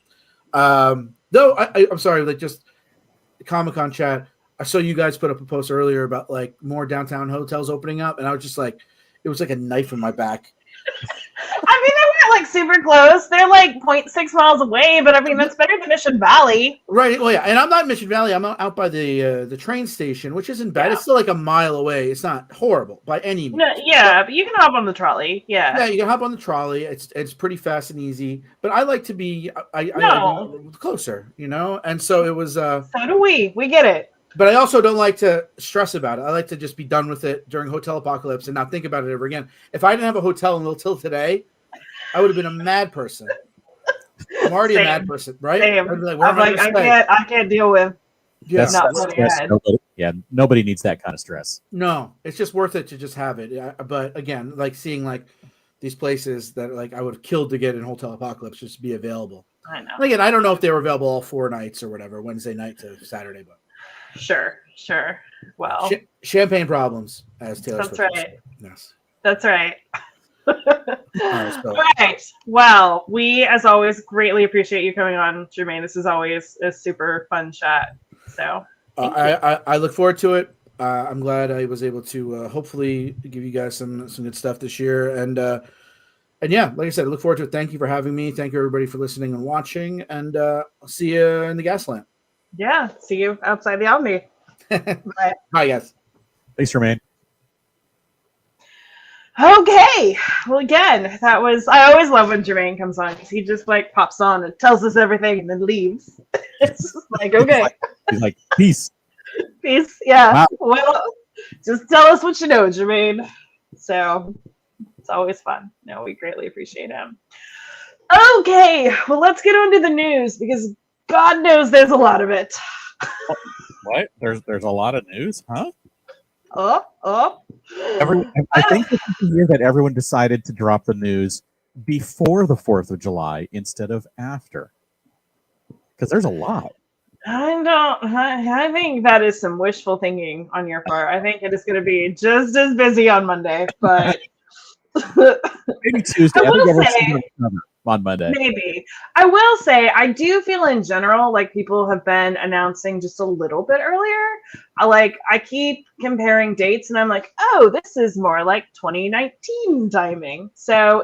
[SPEAKER 4] Though I'm sorry, like just Comic-Con chat. I saw you guys put up a post earlier about like more downtown hotels opening up, and I was just like, it was like a knife in my back.
[SPEAKER 3] I mean, they weren't like super close. They're like 0.6 miles away, but I mean, that's better than Mission Valley.
[SPEAKER 4] Right. Well, yeah. And I'm not in Mission Valley. I'm out by the train station, which isn't bad. Yeah. It's still like a mile away. It's not horrible by any means.
[SPEAKER 3] No, yeah, but you can hop on the trolley. Yeah.
[SPEAKER 4] Yeah, you can hop on the trolley. It's pretty fast and easy. But I like to be I closer, And so it was. So
[SPEAKER 3] do we. We get it.
[SPEAKER 4] But I also don't like to stress about it. I like to just be done with it during Hotel Apocalypse and not think about it ever again. If I didn't have a hotel in Little Till today, I would have been a mad person. I'm already a mad person, right?
[SPEAKER 3] Same. I can't deal with not putting ahead.
[SPEAKER 1] Nobody needs that kind of stress.
[SPEAKER 4] No, it's just worth it to just have it. But again, like seeing like these places that like I would have killed to get in Hotel Apocalypse just to be available.
[SPEAKER 3] I know.
[SPEAKER 4] And again, I don't know if they were available all 4 nights or whatever, Wednesday night to Saturday, but
[SPEAKER 3] Sure. Well,
[SPEAKER 4] champagne problems, as Taylor
[SPEAKER 3] That's
[SPEAKER 4] Swift
[SPEAKER 3] right.
[SPEAKER 4] Yes.
[SPEAKER 3] That's right. All right. Well, we, as always, greatly appreciate you coming on, Germaine. This is always a super fun chat. So
[SPEAKER 4] I look forward to it. I'm glad I was able to hopefully give you guys some good stuff this year. And yeah, like I said, I look forward to it. Thank you for having me. Thank you, everybody, for listening and watching. And I'll see you in the gas lamp.
[SPEAKER 3] Yeah, see you outside the Omni. Bye.
[SPEAKER 4] Bye, guys.
[SPEAKER 1] Thanks, Germaine.
[SPEAKER 3] Okay. Well, again, I always love when Germaine comes on because he just like pops on and tells us everything and then leaves. It's just like, okay.
[SPEAKER 1] He's like, peace.
[SPEAKER 3] Peace. Yeah.
[SPEAKER 1] Wow.
[SPEAKER 3] Well, just tell us what you know, Germaine. So it's always fun. No, we greatly appreciate him. Okay. Well, let's get on to the news because God knows there's a lot of it.
[SPEAKER 1] What? There's a lot of news, huh?
[SPEAKER 3] I
[SPEAKER 1] think this is the year that everyone decided to drop the news before the 4th of July instead of after. Because there's a lot.
[SPEAKER 3] I think that is some wishful thinking on your part. I think it is going to be just as busy on Monday, but
[SPEAKER 1] maybe Tuesday. I will say, on Monday.
[SPEAKER 3] Maybe. I will say, I do feel in general like people have been announcing just a little bit earlier. I keep comparing dates and I'm like, oh, this is more like 2019 timing. So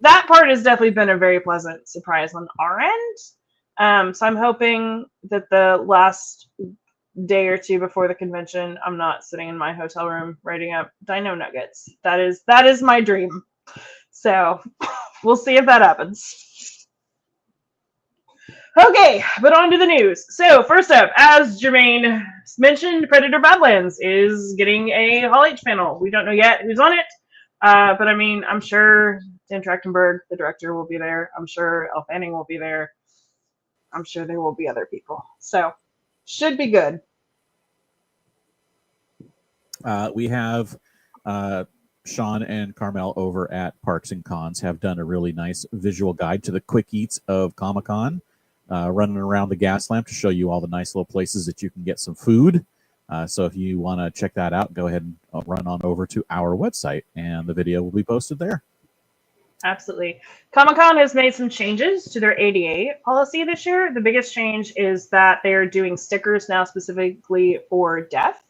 [SPEAKER 3] that part has definitely been a very pleasant surprise on our end. So I'm hoping that the last day or two before the convention, I'm not sitting in my hotel room writing up dino nuggets. That is my dream. So we'll see if that happens. Okay, but on to the news. So first up, as Germaine mentioned, Predator Badlands is getting a Hall H panel. We don't know yet who's on it, but I mean, I'm sure Dan Trachtenberg, the director, will be there. I'm sure Elle Fanning will be there. I'm sure there will be other people. So should be good.
[SPEAKER 1] We have Sean and Carmel over at Parks and Cons have done a really nice visual guide to the quick eats of Comic-Con, running around the gas lamp to show you all the nice little places that you can get some food. So if you want to check that out, go ahead and run on over to our website, and the video will be posted there.
[SPEAKER 3] Absolutely. Comic-Con has made some changes to their ADA policy this year. The biggest change is that they're doing stickers now specifically for deaf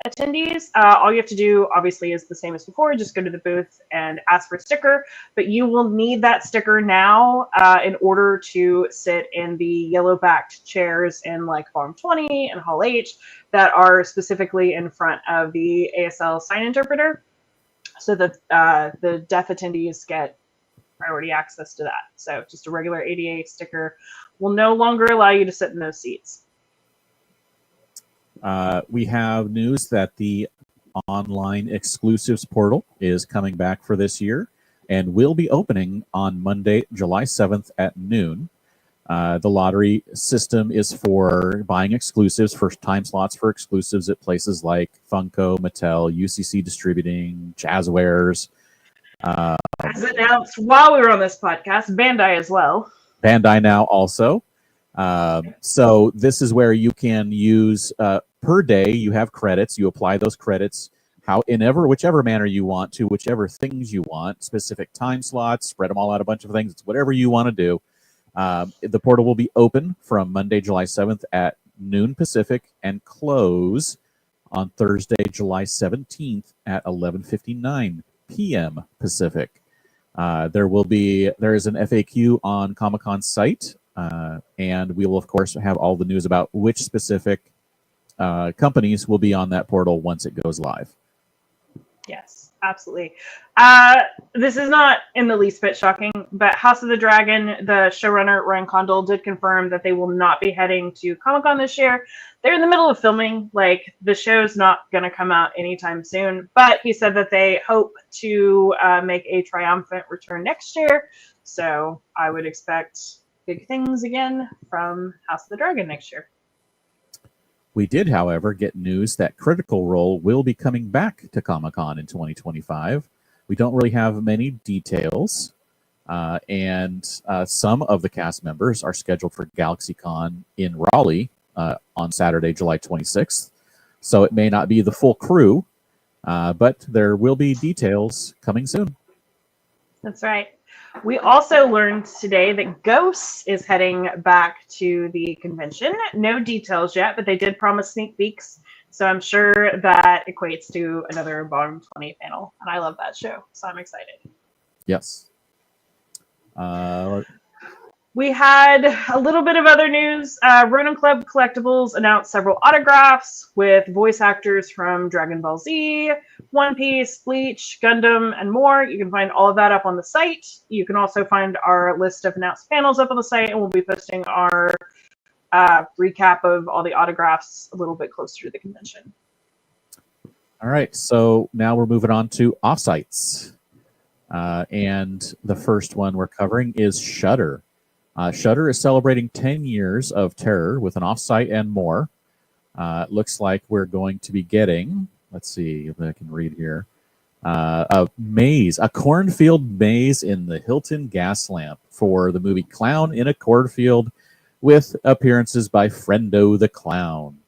[SPEAKER 3] attendees. All you have to do, obviously, is the same as before. Just go to the booth and ask for a sticker. But you will need that sticker now in order to sit in the yellow-backed chairs in like Farm 20 and Hall H that are specifically in front of the ASL sign interpreter, so that the deaf attendees get priority access to that. So just a regular ADA sticker will no longer allow you to sit in those seats.
[SPEAKER 1] We have news that the online exclusives portal is coming back for this year and will be opening on Monday, July 7th at noon. The lottery system is for buying exclusives, for time slots for exclusives at places like Funko, Mattel, UCCC Distributing, Jazwares.
[SPEAKER 3] As announced while we were on this podcast, Bandai as well.
[SPEAKER 1] Bandai now also. So this is where you can use per day. You have credits. You apply those credits whichever manner you want to, whichever things you want, specific time slots, spread them all out a bunch of things. It's whatever you want to do. The portal will be open from Monday, July 7th at noon Pacific and close on Thursday, July 17th at 11:59 p.m. Pacific. There is an FAQ on Comic-Con's site, and we will, of course, have all the news about which specific companies will be on that portal once it goes live.
[SPEAKER 3] Yes, absolutely. This is not in the least bit shocking, but House of the Dragon, the showrunner Ryan Condal did confirm that they will not be heading to Comic-Con this year. They're in the middle of filming. Like, the show's not going to come out anytime soon, but he said that they hope to make a triumphant return next year. So I would expect big things again from House of the Dragon next year.
[SPEAKER 1] We did, however, get news that Critical Role will be coming back to Comic-Con in 2025. We don't really have many details, and some of the cast members are scheduled for GalaxyCon in Raleigh on Saturday, July 26th. So it may not be the full crew, but there will be details coming soon.
[SPEAKER 3] That's right. We also learned today that Ghosts is heading back to the convention. No details yet, but they did promise sneak peeks. So I'm sure that equates to another Volume 20 panel. And I love that show, so I'm excited.
[SPEAKER 1] Yes.
[SPEAKER 3] We had a little bit of other news. Ronin Club Collectibles announced several autographs with voice actors from Dragon Ball Z, One Piece, Bleach, Gundam, and more. You can find all of that up on the site. You can also find our list of announced panels up on the site, and we'll be posting our recap of all the autographs a little bit closer to the convention.
[SPEAKER 1] All right, so now we're moving on to offsites. And the first one we're covering is Shudder. Shudder is celebrating 10 years of terror with an offsite and more. It looks like we're going to be getting, let's see if I can read here, a cornfield maze in the Hilton gas lamp for the movie Clown in a Cornfield with appearances by Friendo the Clown.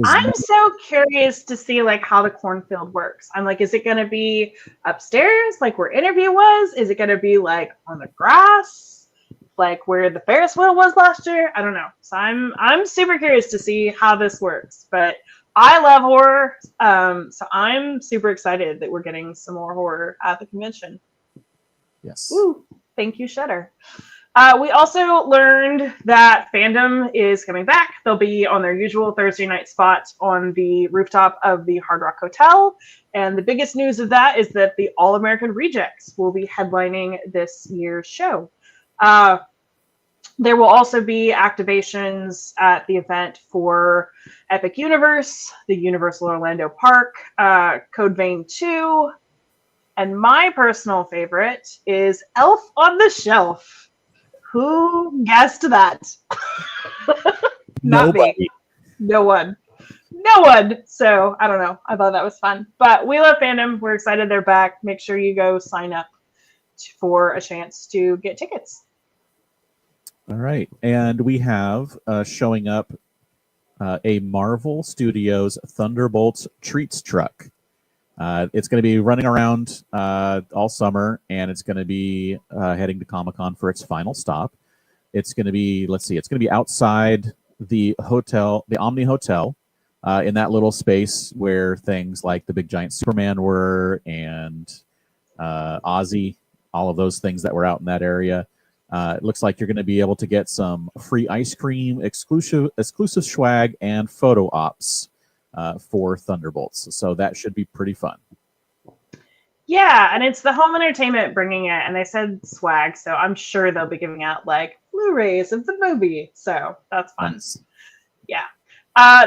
[SPEAKER 3] I'm so curious to see like how the cornfield works. I'm like, is it going to be upstairs like where Interview was? Is it going to be like on the grass? Like where the Ferris wheel was last year? I don't know. So I'm super curious to see how this works. But I love horror, so I'm super excited that we're getting some more horror at the convention.
[SPEAKER 1] Yes.
[SPEAKER 3] Woo! Thank you, Shudder. We also learned that Fandom is coming back. They'll be on their usual Thursday night spot on the rooftop of the Hard Rock Hotel. And the biggest news of that is that the All American Rejects will be headlining this year's show. There will also be activations at the event for Epic Universe, the Universal Orlando Park, Code Vein 2, and my personal favorite is Elf on the Shelf. Who guessed that? Not
[SPEAKER 1] Nobody.
[SPEAKER 3] me. No one. No one. So I don't know. I thought that was fun. But we love Fandom. We're excited they're back. Make sure you go sign up for a chance to get tickets.
[SPEAKER 1] All right. And we have showing up a Marvel Studios Thunderbolts treats truck. It's going to be running around all summer, and it's going to be heading to Comic-Con for its final stop. It's going to be, it's going to be outside the hotel, the Omni Hotel, in that little space where things like the big giant Superman were and Ozzy, all of those things that were out in that area. It looks like you're going to be able to get some free ice cream, exclusive swag, and photo ops for Thunderbolts. So that should be pretty fun.
[SPEAKER 3] Yeah, and it's the home entertainment bringing it, and they said swag, so I'm sure they'll be giving out like Blu-rays of the movie. So that's fun.
[SPEAKER 1] Nice.
[SPEAKER 3] Yeah.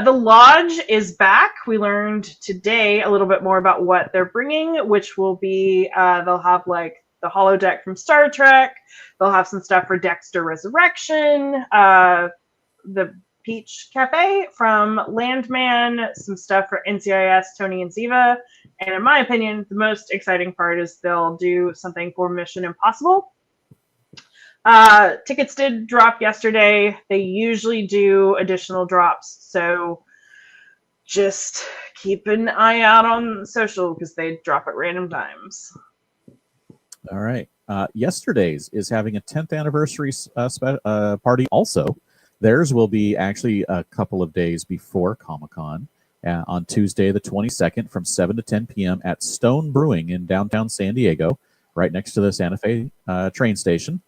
[SPEAKER 3] The Lodge is back. We learned today a little bit more about what they're bringing, which will be they'll have like the holodeck from Star Trek. They'll have some stuff for Dexter Resurrection, the Peach Cafe from Landman, some stuff for NCIS, Tony and Ziva. And in my opinion, the most exciting part is they'll do something for Mission Impossible. Tickets did drop yesterday. They usually do additional drops, so just keep an eye out on social because they drop at random times.
[SPEAKER 1] All right. Yesterday's is having a 10th anniversary party also. Theirs will be actually a couple of days before Comic-Con on Tuesday the 22nd from 7 to 10 p.m. at Stone Brewing in downtown San Diego, right next to the Santa Fe train station.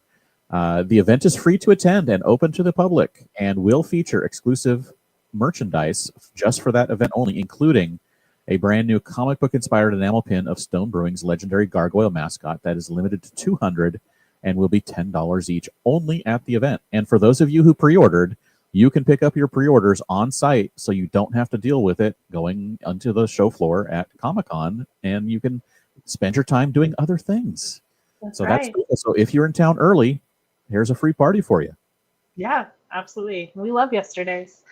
[SPEAKER 1] The event is free to attend and open to the public and will feature exclusive merchandise just for that event only, including a brand new comic book inspired enamel pin of Stone Brewing's legendary gargoyle mascot that is limited to 200 and will be $10 each only at the event. And for those of you who pre-ordered, you can pick up your pre-orders on site so you don't have to deal with it going onto the show floor at Comic-Con, and you can spend your time doing other things.
[SPEAKER 3] That's
[SPEAKER 1] That's cool. So if you're in town early, here's a free party for you.
[SPEAKER 3] Yeah, absolutely. We love yesterday's.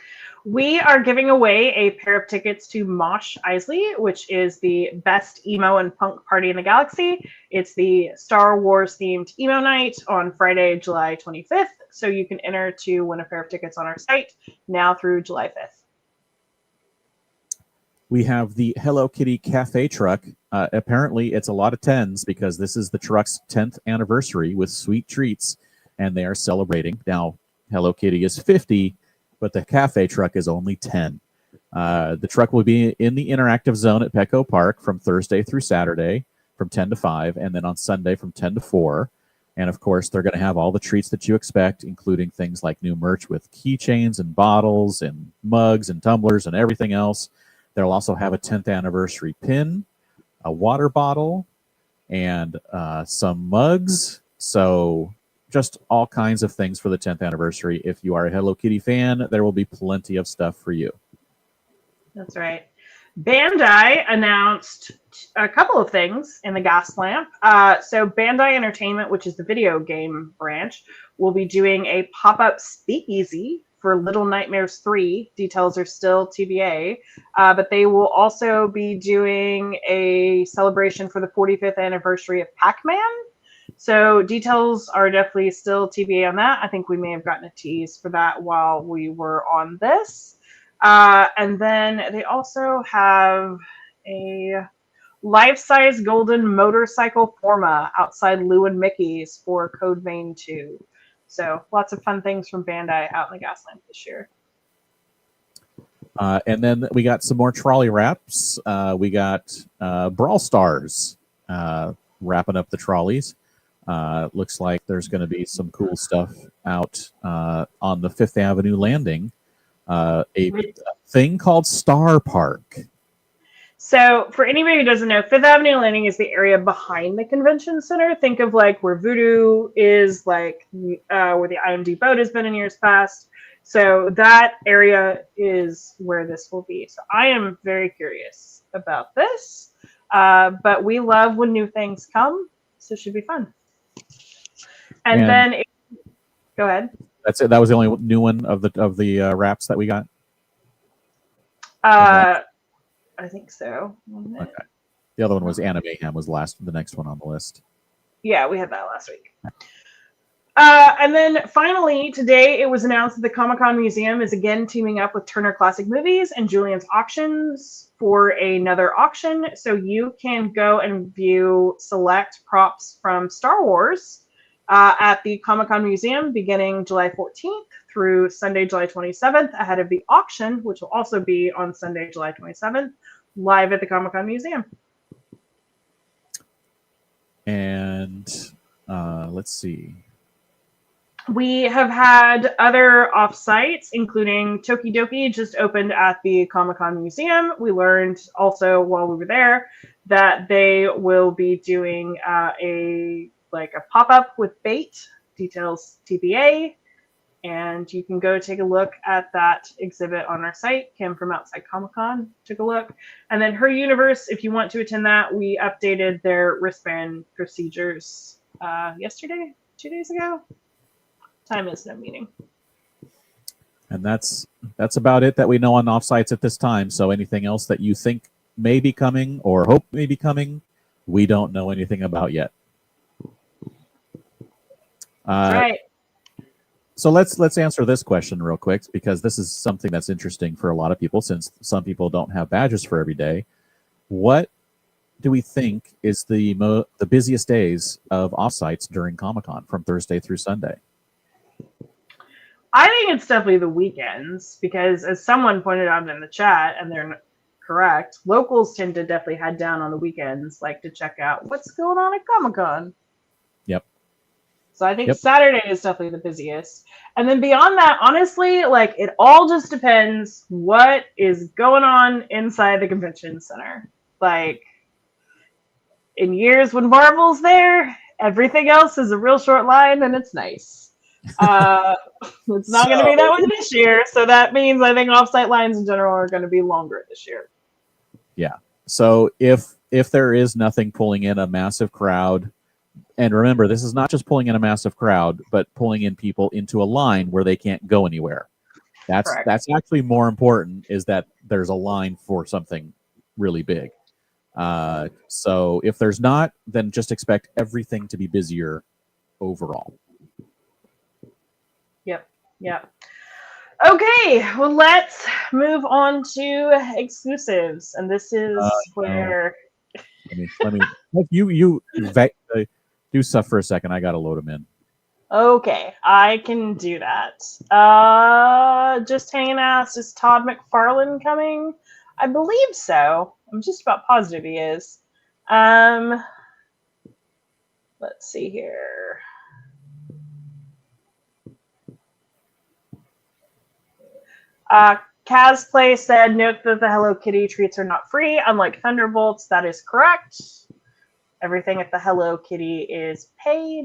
[SPEAKER 3] We are giving away a pair of tickets to Mosh Isley, which is the best emo and punk party in the galaxy. It's the Star Wars themed emo night on Friday, July 25th. So you can enter to win a pair of tickets on our site now through July 5th.
[SPEAKER 1] We have the Hello Kitty Cafe truck. Apparently, it's a lot of 10s because this is the truck's 10th anniversary with sweet treats, and they are celebrating. Now, Hello Kitty is 50, but the cafe truck is only 10. The truck will be in the interactive zone at Petco Park from Thursday through Saturday from 10 to 5, and then on Sunday from 10 to 4. And, of course, they're going to have all the treats that you expect, including things like new merch with keychains and bottles and mugs and tumblers and everything else. They'll also have a 10th anniversary pin, a water bottle, and some mugs. So just all kinds of things for the 10th anniversary. If you are a Hello Kitty fan, there will be plenty of stuff for you.
[SPEAKER 3] That's right. Bandai announced a couple of things in the gas lamp. So Bandai Entertainment, which is the video game branch, will be doing a pop-up speakeasy for Little Nightmares 3. Details are still TBA. But they will also be doing a celebration for the 45th anniversary of Pac-Man. So details are definitely still TBA on that. I think we may have gotten a tease for that while we were on this. And then they also have a life-size golden motorcycle Forma outside Lou and Mickey's for Code Vein 2. So lots of fun things from Bandai out in the gas lamp this year.
[SPEAKER 1] And then we got some more trolley wraps. We got Brawl Stars wrapping up the trolleys. Looks like there's going to be some cool stuff out on the Fifth Avenue landing. A thing called Star Park.
[SPEAKER 3] So for anybody who doesn't know, Fifth Avenue Landing is the area behind the convention center. Think of like where Voodoo is, like where the IMD boat has been in years past. So that area is where this will be. So I am very curious about this. But we love when new things come. So it should be fun. And then go ahead.
[SPEAKER 1] That's it. That was the only new one of the wraps that we got.
[SPEAKER 3] I think so.
[SPEAKER 1] Okay. The other one was Anime Mayhem was the next one on the list.
[SPEAKER 3] Yeah, we had that last week. And then finally, today it was announced that the Comic-Con Museum is again teaming up with Turner Classic Movies and Julian's Auctions for another auction. So you can go and view select props from Star Wars at the Comic-Con Museum beginning July 14th through Sunday, July 27th, ahead of the auction, which will also be on Sunday, July 27th, live at the Comic-Con Museum.
[SPEAKER 1] And let's see.
[SPEAKER 3] We have had other offsites, including Tokidoki just opened at the Comic-Con Museum. We learned also while we were there that they will be doing a pop-up with bait, details TBA, and you can go take a look at that exhibit on our site. Kim from Outside Comic Con took a look. And then Her Universe, if you want to attend that, we updated their wristband procedures yesterday, 2 days ago. Time is no meaning.
[SPEAKER 1] And that's about it that we know on offsites at this time. So anything else that you think may be coming or hope may be coming, we don't know anything about yet.
[SPEAKER 3] That's right.
[SPEAKER 1] So let's answer this question real quick, because this is something that's interesting for a lot of people, since some people don't have badges for every day. What do we think is the busiest days of offsites during Comic-Con from Thursday through Sunday?
[SPEAKER 3] I think it's definitely the weekends, because as someone pointed out in the chat, and they're correct, locals tend to definitely head down on the weekends, like to check out what's going on at Comic-Con.
[SPEAKER 1] Yep.
[SPEAKER 3] So I think Saturday is definitely the busiest. And then beyond that, honestly, like, it all just depends what is going on inside the convention center. Like, in years when Marvel's there, everything else is a real short line, and it's nice. It's not going to be that way this year. So that means I think offsite lines in general are going to be longer this year.
[SPEAKER 1] Yeah. So if there is nothing pulling in a massive crowd, and remember, this is not just pulling in a massive crowd, but pulling in people into a line where they can't go anywhere. That's actually more important, is that there's a line for something really big. So if there's not, then just expect everything to be busier overall.
[SPEAKER 3] Yep. Okay, well, let's move on to exclusives, and this is where.
[SPEAKER 1] Let me you do stuff for a second. I gotta load them in.
[SPEAKER 3] Okay, I can do that. Just hanging out. Is Todd McFarlane coming? I believe so. I'm just about positive he is. Let's see here. Casplay said, note that the Hello Kitty treats are not free, unlike Thunderbolts. That is correct. Everything at the Hello Kitty is paid.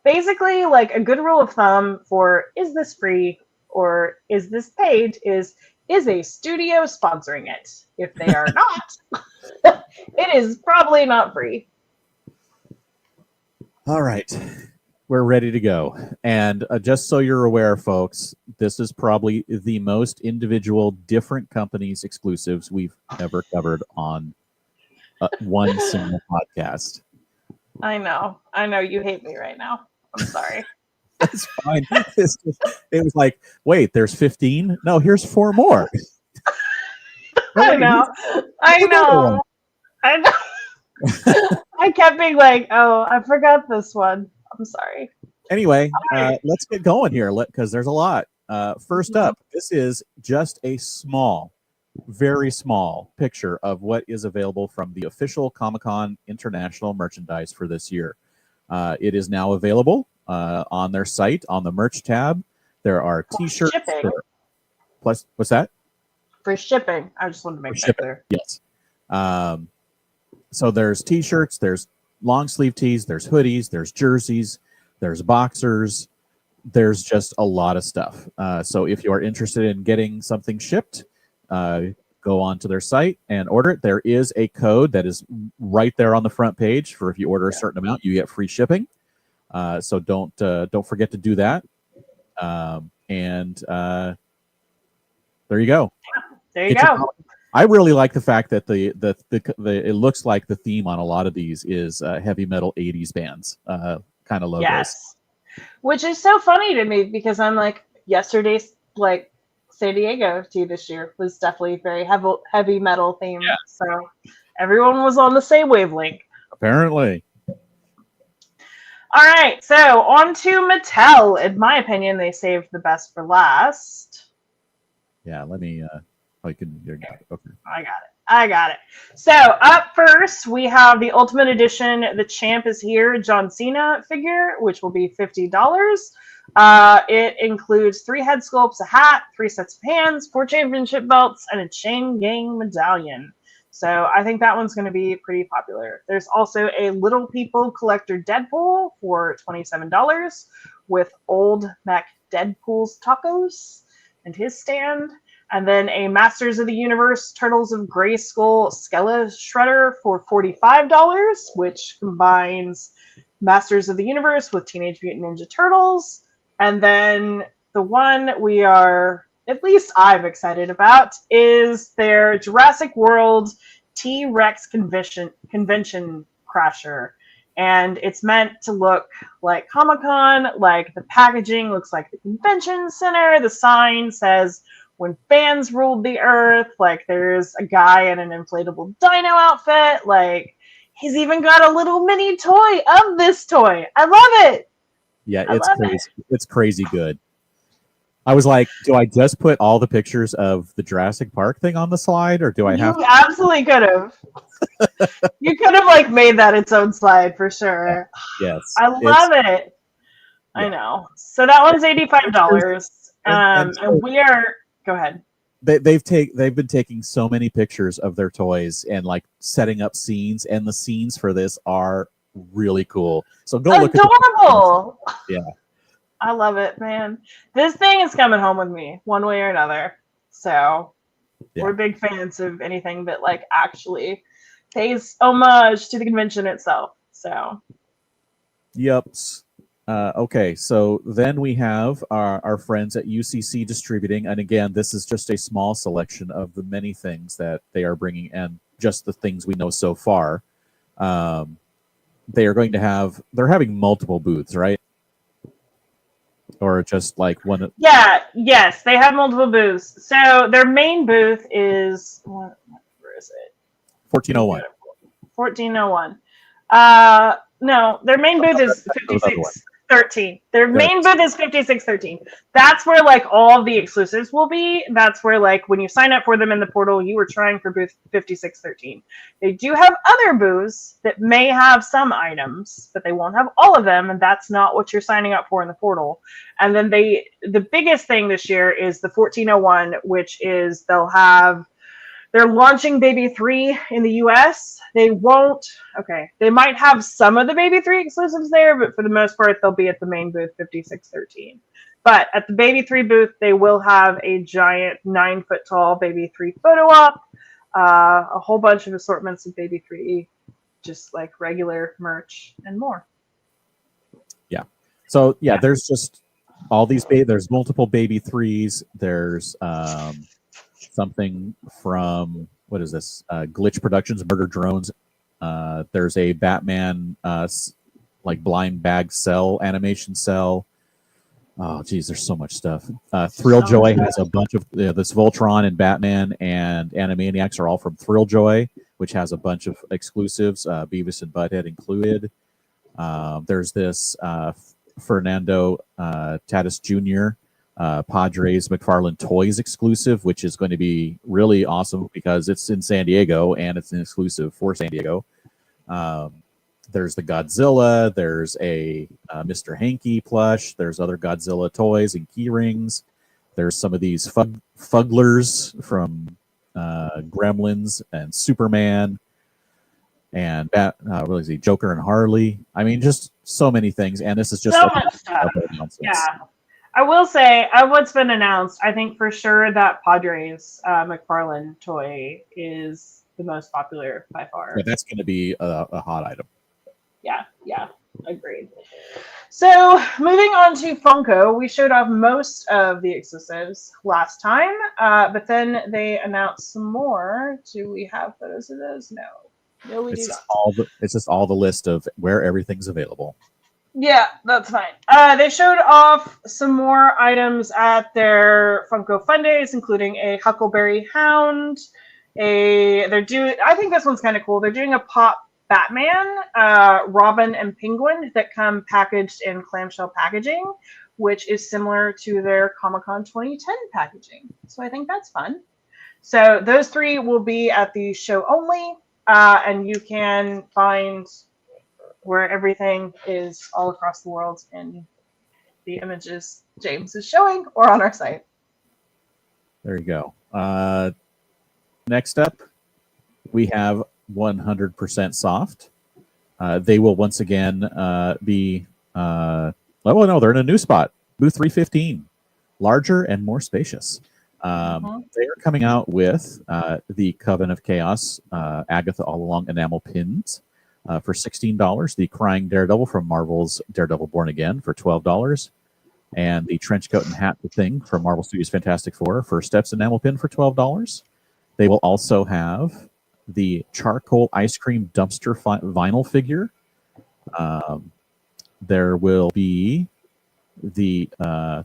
[SPEAKER 3] Basically, like, a good rule of thumb for is this free or is this paid is a studio sponsoring it? If they are not, it is probably not free.
[SPEAKER 1] All right. We're ready to go. And just so you're aware, folks, this is probably the most individual, different companies exclusives we've ever covered on one single podcast.
[SPEAKER 3] I know. You hate me right now. I'm sorry.
[SPEAKER 1] That's fine. It was like, wait, there's 15? No, here's 4 more.
[SPEAKER 3] I know. I kept being like, oh, I forgot this one. I'm sorry.
[SPEAKER 1] Anyway, let's get going here, because there's a lot. First up, this is just a very small picture of what is available from the official Comic-Con International merchandise for this year. It is now available on their site, on the merch tab. There are T-shirts. Plus, what's that?
[SPEAKER 3] For shipping. I just wanted to make that clear.
[SPEAKER 1] Yes. So there's T-shirts, there's long sleeve tees, there's hoodies, there's jerseys, there's boxers, there's just a lot of stuff. So if you are interested in getting something shipped, go on to their site and order it. There is a code that is right there on the front page for if you order a certain amount, you get free shipping. So don't forget to do that. And there you go.
[SPEAKER 3] There you go.
[SPEAKER 1] I really like the fact that the it looks like the theme on a lot of these is heavy metal 80s bands kind of logos. Yes.
[SPEAKER 3] Which is so funny to me, because I'm like, yesterday's like San Diego tea this year was definitely very heavy metal themed. Yeah. So everyone was on the same wavelength.
[SPEAKER 1] Apparently.
[SPEAKER 3] All right, so on to Mattel. In my opinion, they saved the best for last.
[SPEAKER 1] Yeah, let me. Okay.
[SPEAKER 3] I got it. So up first, we have the Ultimate Edition. The Champ is Here John Cena figure, which will be $50. It includes 3 head sculpts, a hat, 3 sets of hands, 4 championship belts, and a Chain Gang medallion. So I think that one's going to be pretty popular. There's also a Little People Collector Deadpool for $27 with old Mac Deadpool's tacos and his stand. And then a Masters of the Universe Turtles of Grayskull Skella Shredder for $45, which combines Masters of the Universe with Teenage Mutant Ninja Turtles. And then the one we are, at least I'm excited about, is their Jurassic World T-Rex Convention Crasher. And it's meant to look like Comic-Con, like the packaging looks like the convention center. The sign says, "When fans ruled the earth," like there's a guy in an inflatable dino outfit. Like he's even got a little mini toy of this toy. I love it.
[SPEAKER 1] Yeah, it's crazy. It's crazy good. I was like, do I just put all the pictures of the Jurassic Park thing on the slide, or do I have?
[SPEAKER 3] You absolutely could have. You could have like made that its own slide for sure.
[SPEAKER 1] Yes,
[SPEAKER 3] I love it. Yeah. I know. So that one's $85. And we are. Go ahead.
[SPEAKER 1] They've been taking so many pictures of their toys and like setting up scenes, and the scenes for this are really cool. So go look at
[SPEAKER 3] adorable.
[SPEAKER 1] Yeah.
[SPEAKER 3] I love it, man. This thing is coming home with me one way or another. So we're big fans of anything that like actually pays homage to the convention itself. So
[SPEAKER 1] yep. Okay, so then we have our friends at UCC Distributing, and again, this is just a small selection of the many things that they are bringing, and just the things we know so far. They are going to have, they're having multiple booths, right? Or just like one?
[SPEAKER 3] Yes, they have multiple booths. So their main booth is, where is it?
[SPEAKER 1] 1401.
[SPEAKER 3] 1401. No, their main booth is 5613. Their main booth is 5613. That's where like all of the exclusives will be. That's where like when you sign up for them in the portal, you were trying for booth 5613. They do have other booths that may have some items, but they won't have all of them, and that's not what you're signing up for in the portal. And then the biggest thing this year is the 1401, which is they're launching Baby 3 in the US. They might have some of the Baby 3 exclusives there, but for the most part, they'll be at the main booth 5613. But at the Baby 3 booth, they will have a giant 9-foot tall Baby 3 photo op, a whole bunch of assortments of Baby 3, just like regular merch and more.
[SPEAKER 1] Yeah. So yeah, there's just all these, there's multiple Baby 3s. There's, something from, what is this? Glitch Productions, Murder Drones. There's a Batman like blind bag cell, animation cell. Oh, geez, there's so much stuff. Thrilljoy has a bunch of this Voltron and Batman and Animaniacs are all from Thrilljoy, which has a bunch of exclusives, Beavis and Butthead included. There's this Fernando Tatis Jr. Padres McFarlane Toys exclusive, which is going to be really awesome because it's in San Diego and it's an exclusive for San Diego. There's the Godzilla. There's a Mr. Hanky plush. There's other Godzilla toys and key rings. There's some of these Fugglers from Gremlins and Superman and what is he? Joker and Harley. I mean, just so many things. And this is just
[SPEAKER 3] so much stuff. Yeah. I will say, of what's been announced, I think for sure that Padres McFarlane toy is the most popular by far.
[SPEAKER 1] Yeah, that's going to be a hot item.
[SPEAKER 3] Yeah, agreed. So moving on to Funko, we showed off most of the exclusives last time, but then they announced some more. Do we have photos of those? No, we do not.
[SPEAKER 1] It's just all the list of where everything's available.
[SPEAKER 3] Yeah, that's fine. They showed off some more items at their Funko Fun Days, including a Huckleberry Hound. I think this one's kind of cool. They're doing a Pop Batman, Robin, and Penguin that come packaged in clamshell packaging, which is similar to their Comic-Con 2010 packaging. So I think that's fun. So those three will be at the show only, and you can find where everything is all across the world in the images James is showing or on our site.
[SPEAKER 1] There you go. Next up, we have 100% Soft. They will once again be. Oh no, they're in a new spot, booth 315, larger and more spacious. They are coming out with the Coven of Chaos Agatha All Along enamel pins for $16. The Crying Daredevil from Marvel's Daredevil Born Again for $12. And the Trench Coat and Hat Thing from Marvel Studios Fantastic Four First Steps enamel pin for $12. They will also have the Charcoal Ice Cream Dumpster vinyl figure. There will be the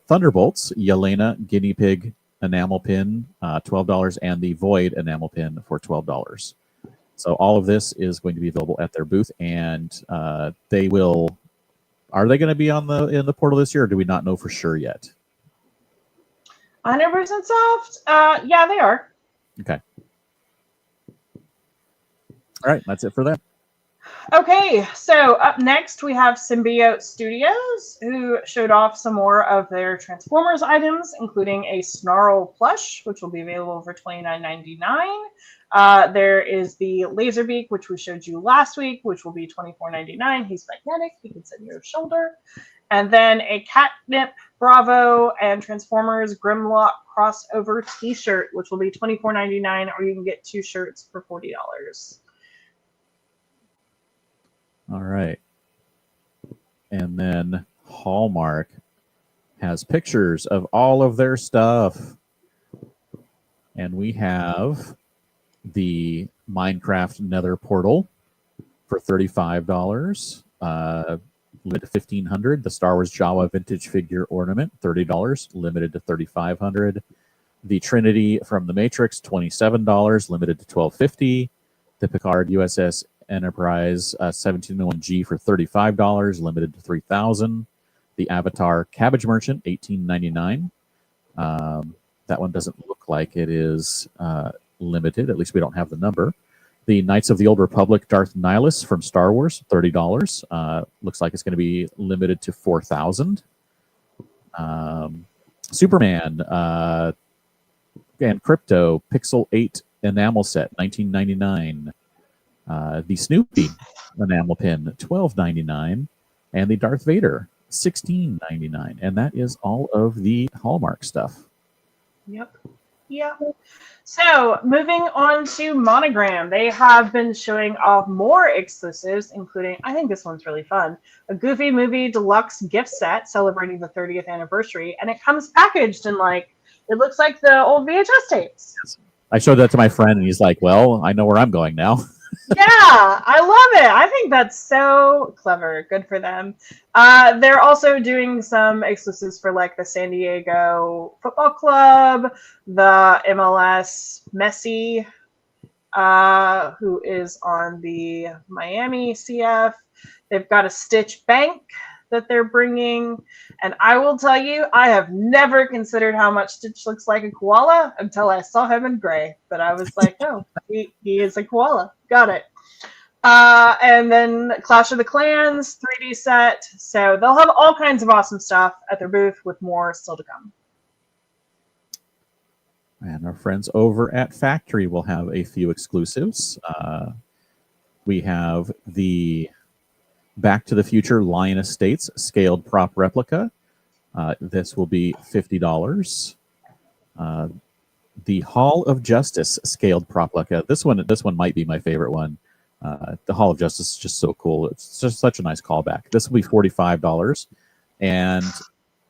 [SPEAKER 1] Thunderbolts Yelena Guinea Pig enamel pin, $12, and the Void enamel pin for $12. So all of this is going to be available at their booth, and they will. Are they going to be in the portal this year, or do we not know for sure yet?
[SPEAKER 3] 100% Soft. Yeah, they are.
[SPEAKER 1] Okay. All right, that's it for that.
[SPEAKER 3] Okay, so up next we have Symbiote Studios, who showed off some more of their Transformers items, including a Snarl plush, which will be available for $29.99. There is the Laserbeak, which we showed you last week, which will be $24.99. He's magnetic. He can sit on your shoulder. And then a Catnip, Bravo, and Transformers Grimlock crossover t-shirt, which will be $24.99, or you can get 2 shirts for $40.
[SPEAKER 1] All right. And then Hallmark has pictures of all of their stuff. And we have the Minecraft Nether Portal for $35. Limited to $1,500. The Star Wars Jawa Vintage Figure Ornament, $30. Limited to $3,500. The Trinity from the Matrix, $27. Limited to $12.50. The Picard USS Enterprise 1701G for $35, limited to $3,000. The Avatar Cabbage Merchant, $18.99. That one doesn't look like it is limited. At least we don't have the number. The Knights of the Old Republic Darth Nihilus from Star Wars, $30. Looks like it's going to be limited to $4,000. Superman and Crypto Pixel 8 enamel set, $19.99. The Snoopy enamel pin, $12.99, and the Darth Vader, $16.99, and that is all of the Hallmark stuff.
[SPEAKER 3] Yep. So moving on to Monogram, they have been showing off more exclusives, including, I think this one's really fun, a Goofy Movie Deluxe gift set celebrating the 30th anniversary, and it comes packaged in it looks like the old VHS tapes.
[SPEAKER 1] Yes. I showed that to my friend, and he's like, "Well, I know where I'm going now."
[SPEAKER 3] Yeah, I love it. I think that's so clever. Good for them. They're also doing some exclusives for the San Diego Football Club, the MLS Messi, who is on the Miami CF. They've got a Stitch Bank that they're bringing. And I will tell you, I have never considered how much Stitch looks like a koala until I saw him in gray. But I was like, oh, he is a koala. Got it. And then Clash of the Clans 3D set. So they'll have all kinds of awesome stuff at their booth with more still to come.
[SPEAKER 1] And our friends over at Factory will have a few exclusives. We have the Back to the Future Lion Estates scaled prop replica. This will be $50. The Hall of Justice scaled prop replica. This one might be my favorite one. The Hall of Justice is just so cool. It's just such a nice callback. This will be $45. And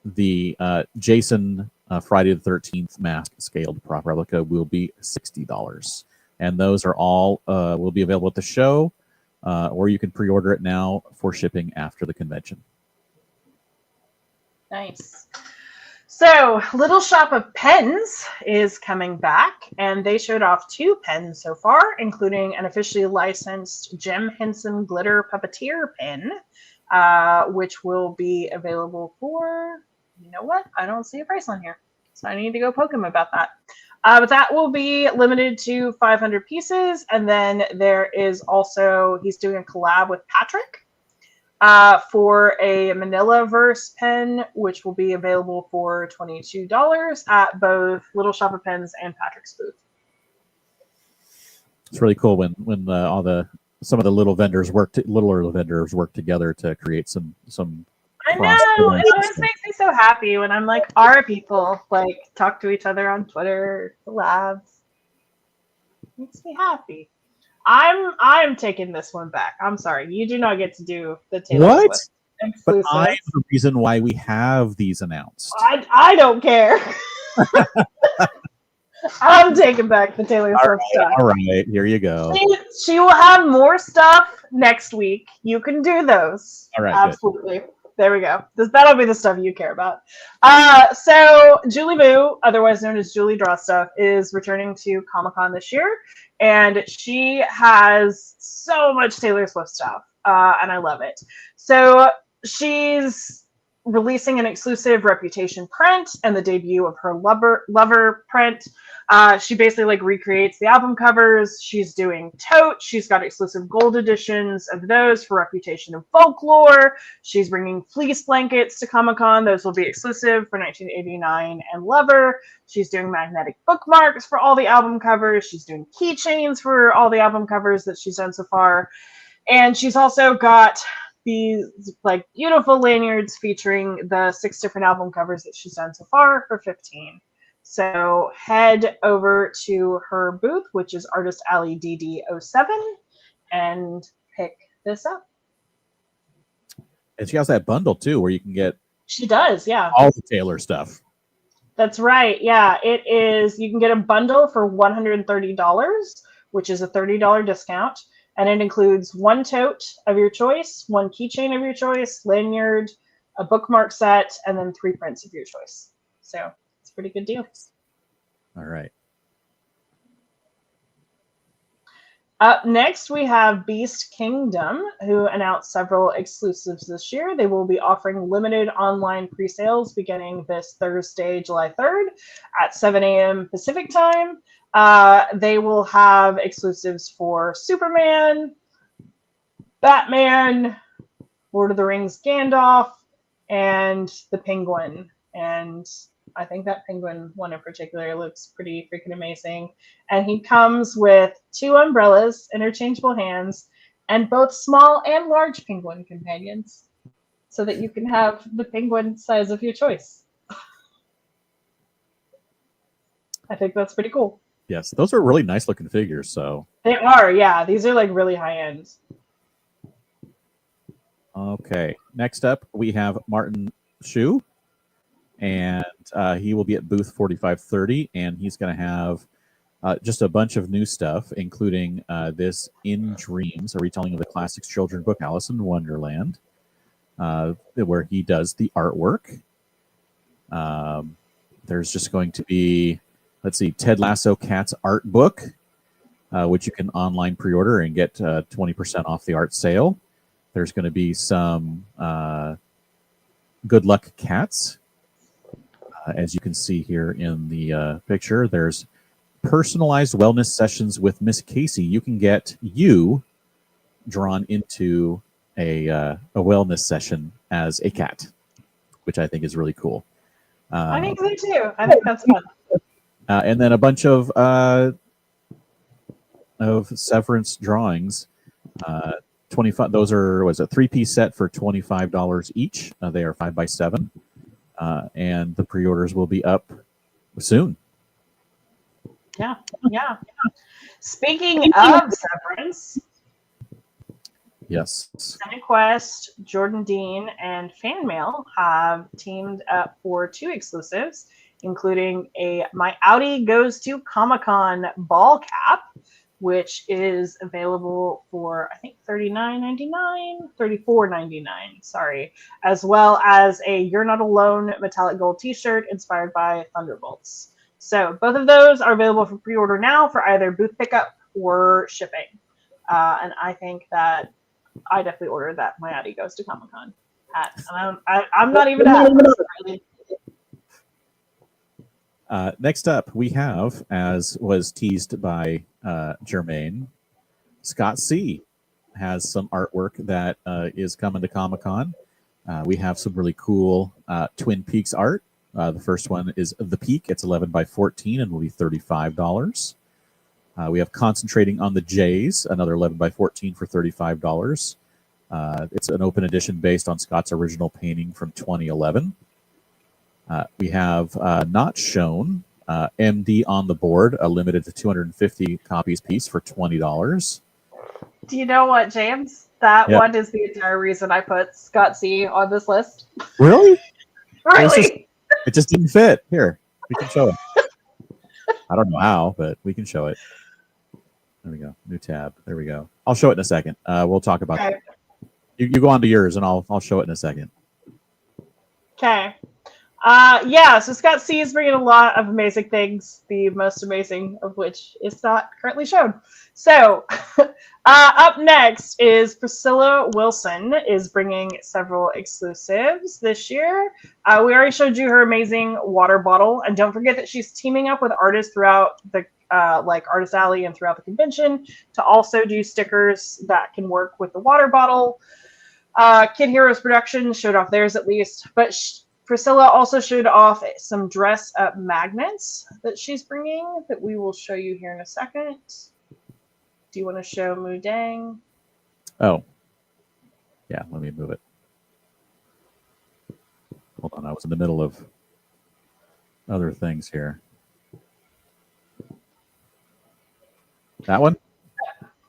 [SPEAKER 1] the Jason Friday the 13th mask scaled prop replica will be $60. And those are all will be available at the show. Or you can pre-order it now for shipping after the convention.
[SPEAKER 3] Nice. So, Little Shop of Pens is coming back, and they showed off 2 pens so far, including an officially licensed Jim Henson Glitter Puppeteer pen, which will be available for, you know what? I don't see a price on here, so I need to go poke him about that. But that will be limited to 500 pieces. And then there is also, he's doing a collab with Patrick for a Manilaverse pen, which will be available for $22 at both Little Shop of Pens and Patrick's booth.
[SPEAKER 1] It's really cool when some of the littler vendors work together to create some.
[SPEAKER 3] I know. It always makes me so happy when I'm like, our people like talk to each other on Twitter, collabs. Makes me happy. I'm taking this one back. I'm sorry, you do not get to do the Taylor Swift exclusive.
[SPEAKER 1] But I'm the reason why we have these announced.
[SPEAKER 3] I don't care. I'm taking back the Taylor Swift stuff.
[SPEAKER 1] All right, here you go.
[SPEAKER 3] She will have more stuff next week. You can do those.
[SPEAKER 1] All right,
[SPEAKER 3] absolutely. Good. There we go. That'll be the stuff you care about. So Julie Boo, otherwise known as Julie Draw Stuff, is returning to Comic-Con this year, and she has so much Taylor Swift stuff, and I love it. So she's releasing an exclusive Reputation print and the debut of her Lover print. She basically like recreates the album covers. She's doing tote. She's got exclusive gold editions of those for Reputation and Folklore. She's bringing fleece blankets to Comic-Con. Those will be exclusive for 1989 and Lover. She's doing magnetic bookmarks for all the album covers. She's doing keychains for all the album covers that she's done so far. And she's also got these like beautiful lanyards featuring the 6 different album covers that she's done so far for $15. So head over to her booth, which is Artist Alley DD07, and pick this up.
[SPEAKER 1] And she has that bundle too, where you can get.
[SPEAKER 3] She does, yeah.
[SPEAKER 1] All the Taylor stuff.
[SPEAKER 3] That's right. Yeah, it is. You can get a bundle for $130, which is a $30 discount. And it includes 1 tote of your choice, 1 keychain of your choice, lanyard, a bookmark set, and then 3 prints of your choice. So it's a pretty good deal.
[SPEAKER 1] All right.
[SPEAKER 3] Up next, we have Beast Kingdom, who announced several exclusives this year. They will be offering limited online pre-sales beginning this Thursday, July 3rd at 7 a.m. Pacific time. They will have exclusives for Superman, Batman, Lord of the Rings Gandalf, and the Penguin. And I think that Penguin one in particular looks pretty freaking amazing. And he comes with 2 umbrellas, interchangeable hands, and both small and large penguin companions, so that you can have the penguin size of your choice. I think that's pretty cool.
[SPEAKER 1] Yes, those are really nice looking figures. So
[SPEAKER 3] they are, yeah. These are like really high end.
[SPEAKER 1] Okay, next up we have Martin Shu, and he will be at booth 4530, and he's going to have just a bunch of new stuff, including this In Dreams, a retelling of the classics children's book Alice in Wonderland, where he does the artwork. There's just going to be, let's see, Ted Lasso Cat's art book, which you can online pre-order and get 20% off the art sale. There's going to be some Good Luck Cats, as you can see here in the picture. There's personalized wellness sessions with Miss Casey. You can get you drawn into a wellness session as a cat, which I think is really cool.
[SPEAKER 3] I think so too. I think that's fun.
[SPEAKER 1] And then a bunch of Severance drawings. 25. Those are, was a 3-piece set for $25 each. They are 5x7, and the pre-orders will be up soon.
[SPEAKER 3] Yeah. Speaking of Severance,
[SPEAKER 1] yes,
[SPEAKER 3] Senquest, Jordan Dean, and Fanmail have teamed up for 2 exclusives, including a My Audi Goes to Comic-Con ball cap, which is available for, I think, $34.99, sorry, as well as a You're Not Alone metallic gold t-shirt inspired by Thunderbolts. So both of those are available for pre-order now for either booth pickup or shipping. And I think that I definitely ordered that My Audi Goes to Comic-Con hat. I'm not even at it.
[SPEAKER 1] Next up, we have, as was teased by Germaine, Scott C. has some artwork that is coming to Comic-Con. We have some really cool Twin Peaks art. The first one is The Peak. It's 11x14 and will be $35. We have Concentrating on the Jays, another 11 by 14 for $35. It's an open edition based on Scott's original painting from 2011. We have Not Shown, MD on the Board, limited to 250 copies piece for $20.
[SPEAKER 3] Do you know what, James? That one is the entire reason I put Scott C on this list.
[SPEAKER 1] Really?
[SPEAKER 3] Really?
[SPEAKER 1] It just didn't fit. Here, we can show it. I don't know how, but we can show it. There we go. New tab. There we go. I'll show it in a second. We'll talk about that. You go on to yours, and I'll show it in a second.
[SPEAKER 3] Okay. So Scott C is bringing a lot of amazing things, the most amazing of which is not currently shown. So, up next is Priscilla Wilson is bringing several exclusives this year. We already showed you her amazing water bottle, and don't forget that she's teaming up with artists throughout the like Artist Alley and throughout the convention to also do stickers that can work with the water bottle. Kid Heroes Productions showed off theirs at least, but Priscilla also showed off some dress-up magnets that she's bringing that we will show you here in a second. Do you want to show Mudang?
[SPEAKER 1] Oh. Yeah, let me move it. Hold on, I was in the middle of other things here. That one?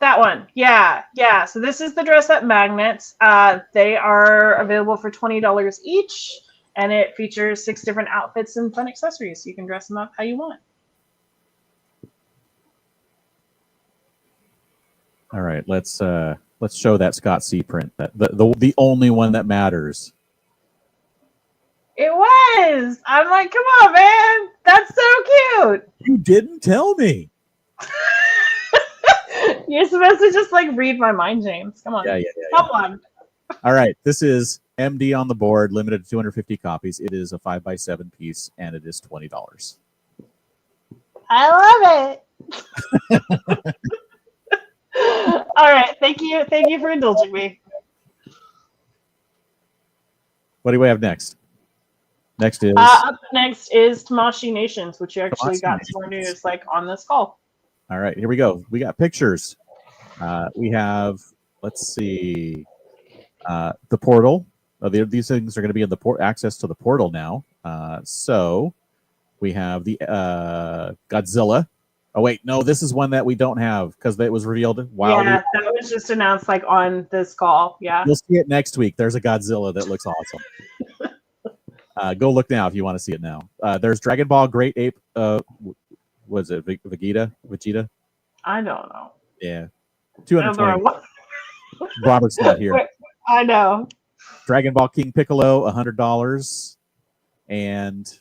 [SPEAKER 3] That one. Yeah. So this is the dress-up magnets. They are available for $20 each. And it features 6 different outfits and fun accessories. You can dress them up how you want.
[SPEAKER 1] All right, let's show that Scott C print. That the only one that matters.
[SPEAKER 3] It was. I'm like, come on, man. That's so cute.
[SPEAKER 1] You didn't tell me.
[SPEAKER 3] You're supposed to just like read my mind, James. Come on.
[SPEAKER 1] Yeah.
[SPEAKER 3] Come on.
[SPEAKER 1] All right, this is MD on the Board, limited to 250 copies. It is a 5x7 piece, and it is $20.
[SPEAKER 3] I love it. All right, thank you for indulging me.
[SPEAKER 1] What do we have next? Up
[SPEAKER 3] next is Tamashii Nations, which you actually got some more news like on this call.
[SPEAKER 1] All right, here we go. We got pictures. We have, let's see, the portal. These things are going to be in the access to the portal now. So we have the Godzilla. Oh wait, no, this is one that we don't have because it was revealed.
[SPEAKER 3] Yeah, that was just announced like on this call. Yeah,
[SPEAKER 1] you'll see it next week. There's a Godzilla that looks awesome. Go look now if you want to see it now. There's Dragon Ball Great Ape. Was it Vegeta?
[SPEAKER 3] I don't know.
[SPEAKER 1] Yeah, 220. Robert's not here.
[SPEAKER 3] I know.
[SPEAKER 1] Dragon Ball King Piccolo, $100, and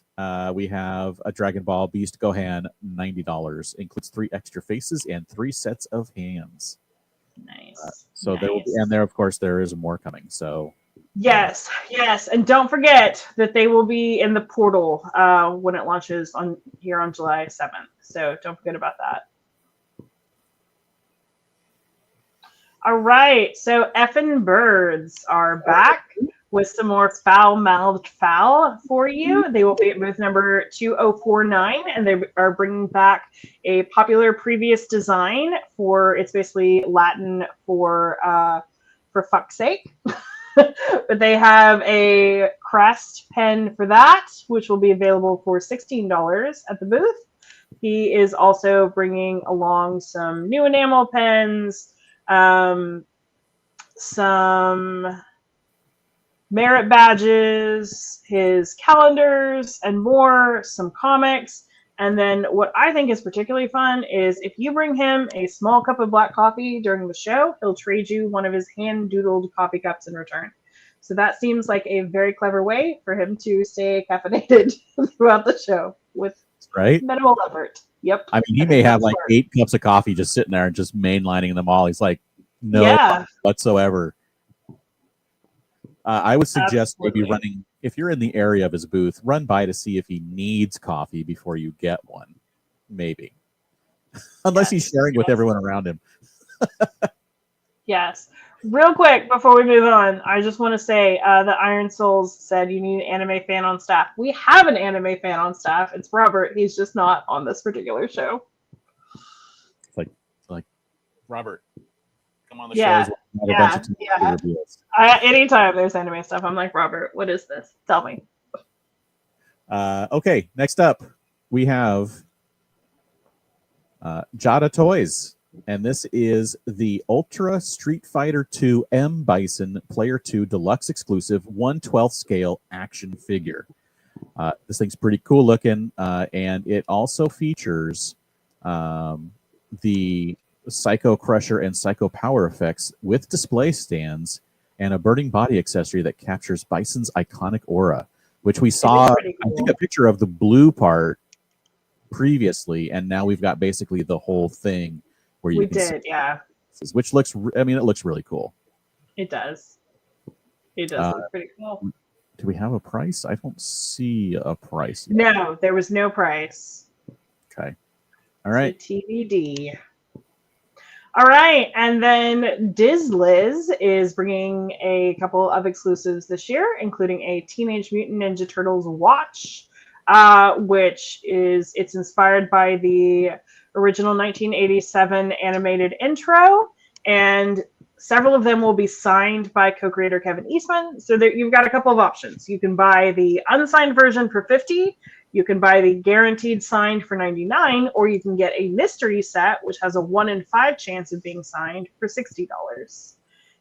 [SPEAKER 1] we have a Dragon Ball Beast Gohan, $90. Includes 3 extra faces and 3 sets of hands.
[SPEAKER 3] Nice.
[SPEAKER 1] There will be, and there, of course, there is more coming. So
[SPEAKER 3] yes, and don't forget that they will be in the portal when it launches on July 7th. So don't forget about that. All right, so Effing Birds are back with some more foul-mouthed foul for you. They will be at booth number 2049, and they are bringing back a popular previous design for, it's basically Latin for fuck's sake. But they have a crest pen for that, which will be available for $16 at the booth. He is also bringing along some new enamel pens, some merit badges, his calendars, and more, some comics. And then what I think is particularly fun is if you bring him a small cup of black coffee during the show, he'll trade you one of his hand-doodled coffee cups in return. So that seems like a very clever way for him to stay caffeinated throughout the show with minimal effort. Yep.
[SPEAKER 1] I mean, he may have like 8 cups of coffee just sitting there and just mainlining them all. He's like, no whatsoever. I would suggest maybe running, if you're in the area of his booth, run by to see if he needs coffee before you get one. Maybe. Unless he's sharing with everyone around him.
[SPEAKER 3] Yes. Real quick, before we move on, I just want to say that Iron Souls said you need an anime fan on staff. We have an anime fan on staff. It's Robert. He's just not on this particular show.
[SPEAKER 1] It's like Robert, come on the
[SPEAKER 3] Yeah,
[SPEAKER 1] shows. We'll have a bunch of
[SPEAKER 3] yeah.
[SPEAKER 1] reveals.
[SPEAKER 3] Anytime there's anime stuff, I'm like, Robert, what is this? Tell me.
[SPEAKER 1] Okay, next up we have Jada Toys, and this is the Ultra Street Fighter 2 M Bison Player 2 Deluxe exclusive 1/12 scale action figure. This thing's pretty cool looking, and it also features the Psycho Crusher and Psycho Power effects with display stands and a burning body accessory that captures Bison's iconic aura, which we saw,
[SPEAKER 3] cool.
[SPEAKER 1] I think, a picture of the blue part previously, and now we've got basically the whole thing where you can see,
[SPEAKER 3] yeah.
[SPEAKER 1] which looks, I mean, it looks really cool.
[SPEAKER 3] It does. It does look pretty cool.
[SPEAKER 1] Do we have a price? I don't see a price yet.
[SPEAKER 3] No, there was no price.
[SPEAKER 1] Okay. All right.
[SPEAKER 3] So TBD. All right, and then Dizliz is bringing a couple of exclusives this year, including a Teenage Mutant Ninja Turtles watch, which it's inspired by the original 1987 animated intro, and several of them will be signed by co-creator Kevin Eastman. So you've got a couple of options. You can buy the unsigned version for $50. You can buy the guaranteed signed for $99, or you can get a mystery set, which has a 1 in 5 chance of being signed for $60.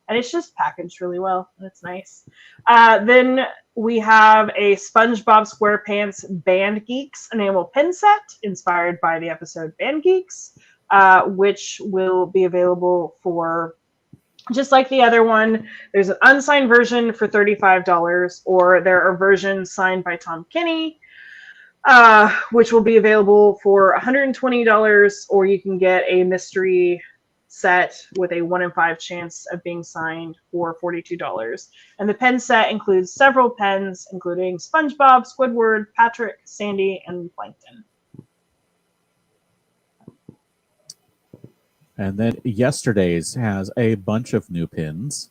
[SPEAKER 3] And it's just packaged really well. And it's nice. Then we have a SpongeBob SquarePants Band Geeks enamel pin set inspired by the episode Band Geeks, which will be available for, just like the other one, there's an unsigned version for $35, or there are versions signed by Tom Kinney, which will be available for $120, or you can get a mystery set with a 1 in 5 chance of being signed for $42. And the pen set includes several pens, including SpongeBob, Squidward, Patrick, Sandy, and Plankton.
[SPEAKER 1] And then yesterday's has a bunch of new pins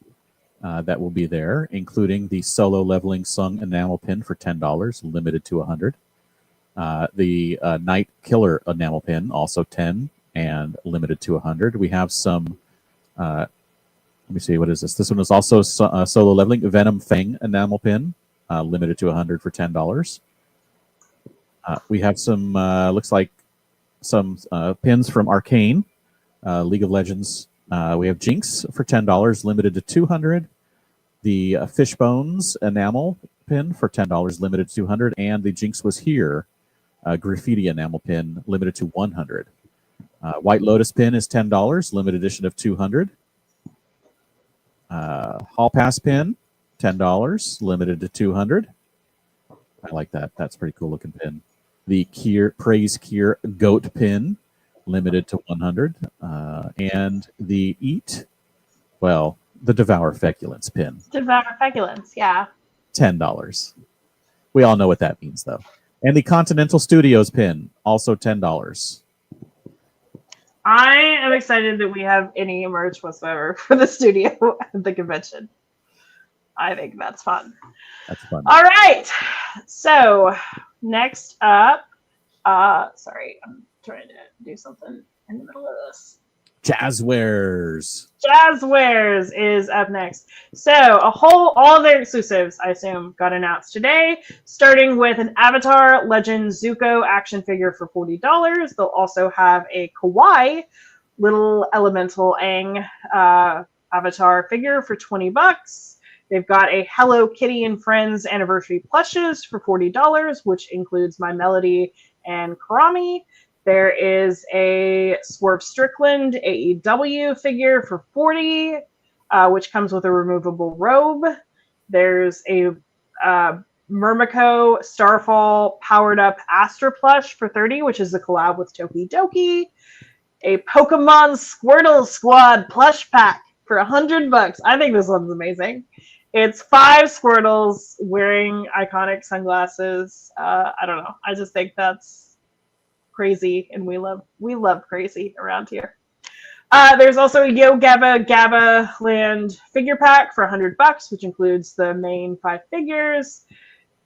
[SPEAKER 1] that will be there, including the Solo Leveling Sung enamel pin for $10, limited to 100. The Night Killer enamel pin, also 10 and limited to 100. We have some, let me see, what is this? This one is also Solo Leveling Venom Fang enamel pin, limited to 100 for $10. We have some, looks like some pins from Arcane, League of Legends. We have Jinx for $10, limited to 200. The Fishbones enamel pin for $10, limited to 200. And the Jinx Was Here graffiti enamel pin, limited to 100. White Lotus pin is $10, limited edition of 200. Hall Pass pin, $10, limited to 200. I like that. That's a pretty cool looking pin. The Praise Kier Goat pin, limited to 100. And the the Devour Feculence pin.
[SPEAKER 3] Devour Feculence, yeah.
[SPEAKER 1] $10. We all know what that means, though. And the Continental Studios pin, also $10.
[SPEAKER 3] I am excited that we have any merch whatsoever for the studio at the convention. I think that's fun.
[SPEAKER 1] That's fun.
[SPEAKER 3] All right. So next up, sorry, I'm trying to do something in the middle of this.
[SPEAKER 1] Jazwares.
[SPEAKER 3] Jazwares is up next. So all of their exclusives, I assume, got announced today, starting with an Avatar Legend Zuko action figure for $40. They'll also have a Kawaii little elemental Aang Avatar figure for $20. They've got a Hello Kitty and Friends anniversary plushes for $40, which includes My Melody and Karami. There is a Swerve Strickland AEW figure for $40, which comes with a removable robe. There's a Murmiko Starfall powered up Astra plush for $30, which is a collab with Tokidoki. A Pokemon Squirtle Squad plush pack for $100. I think this one's amazing. It's 5 Squirtles wearing iconic sunglasses. I don't know. I just think that's crazy, and we love crazy around here. There's also a Yo Gabba Land figure pack for $100, which includes the main 5 figures.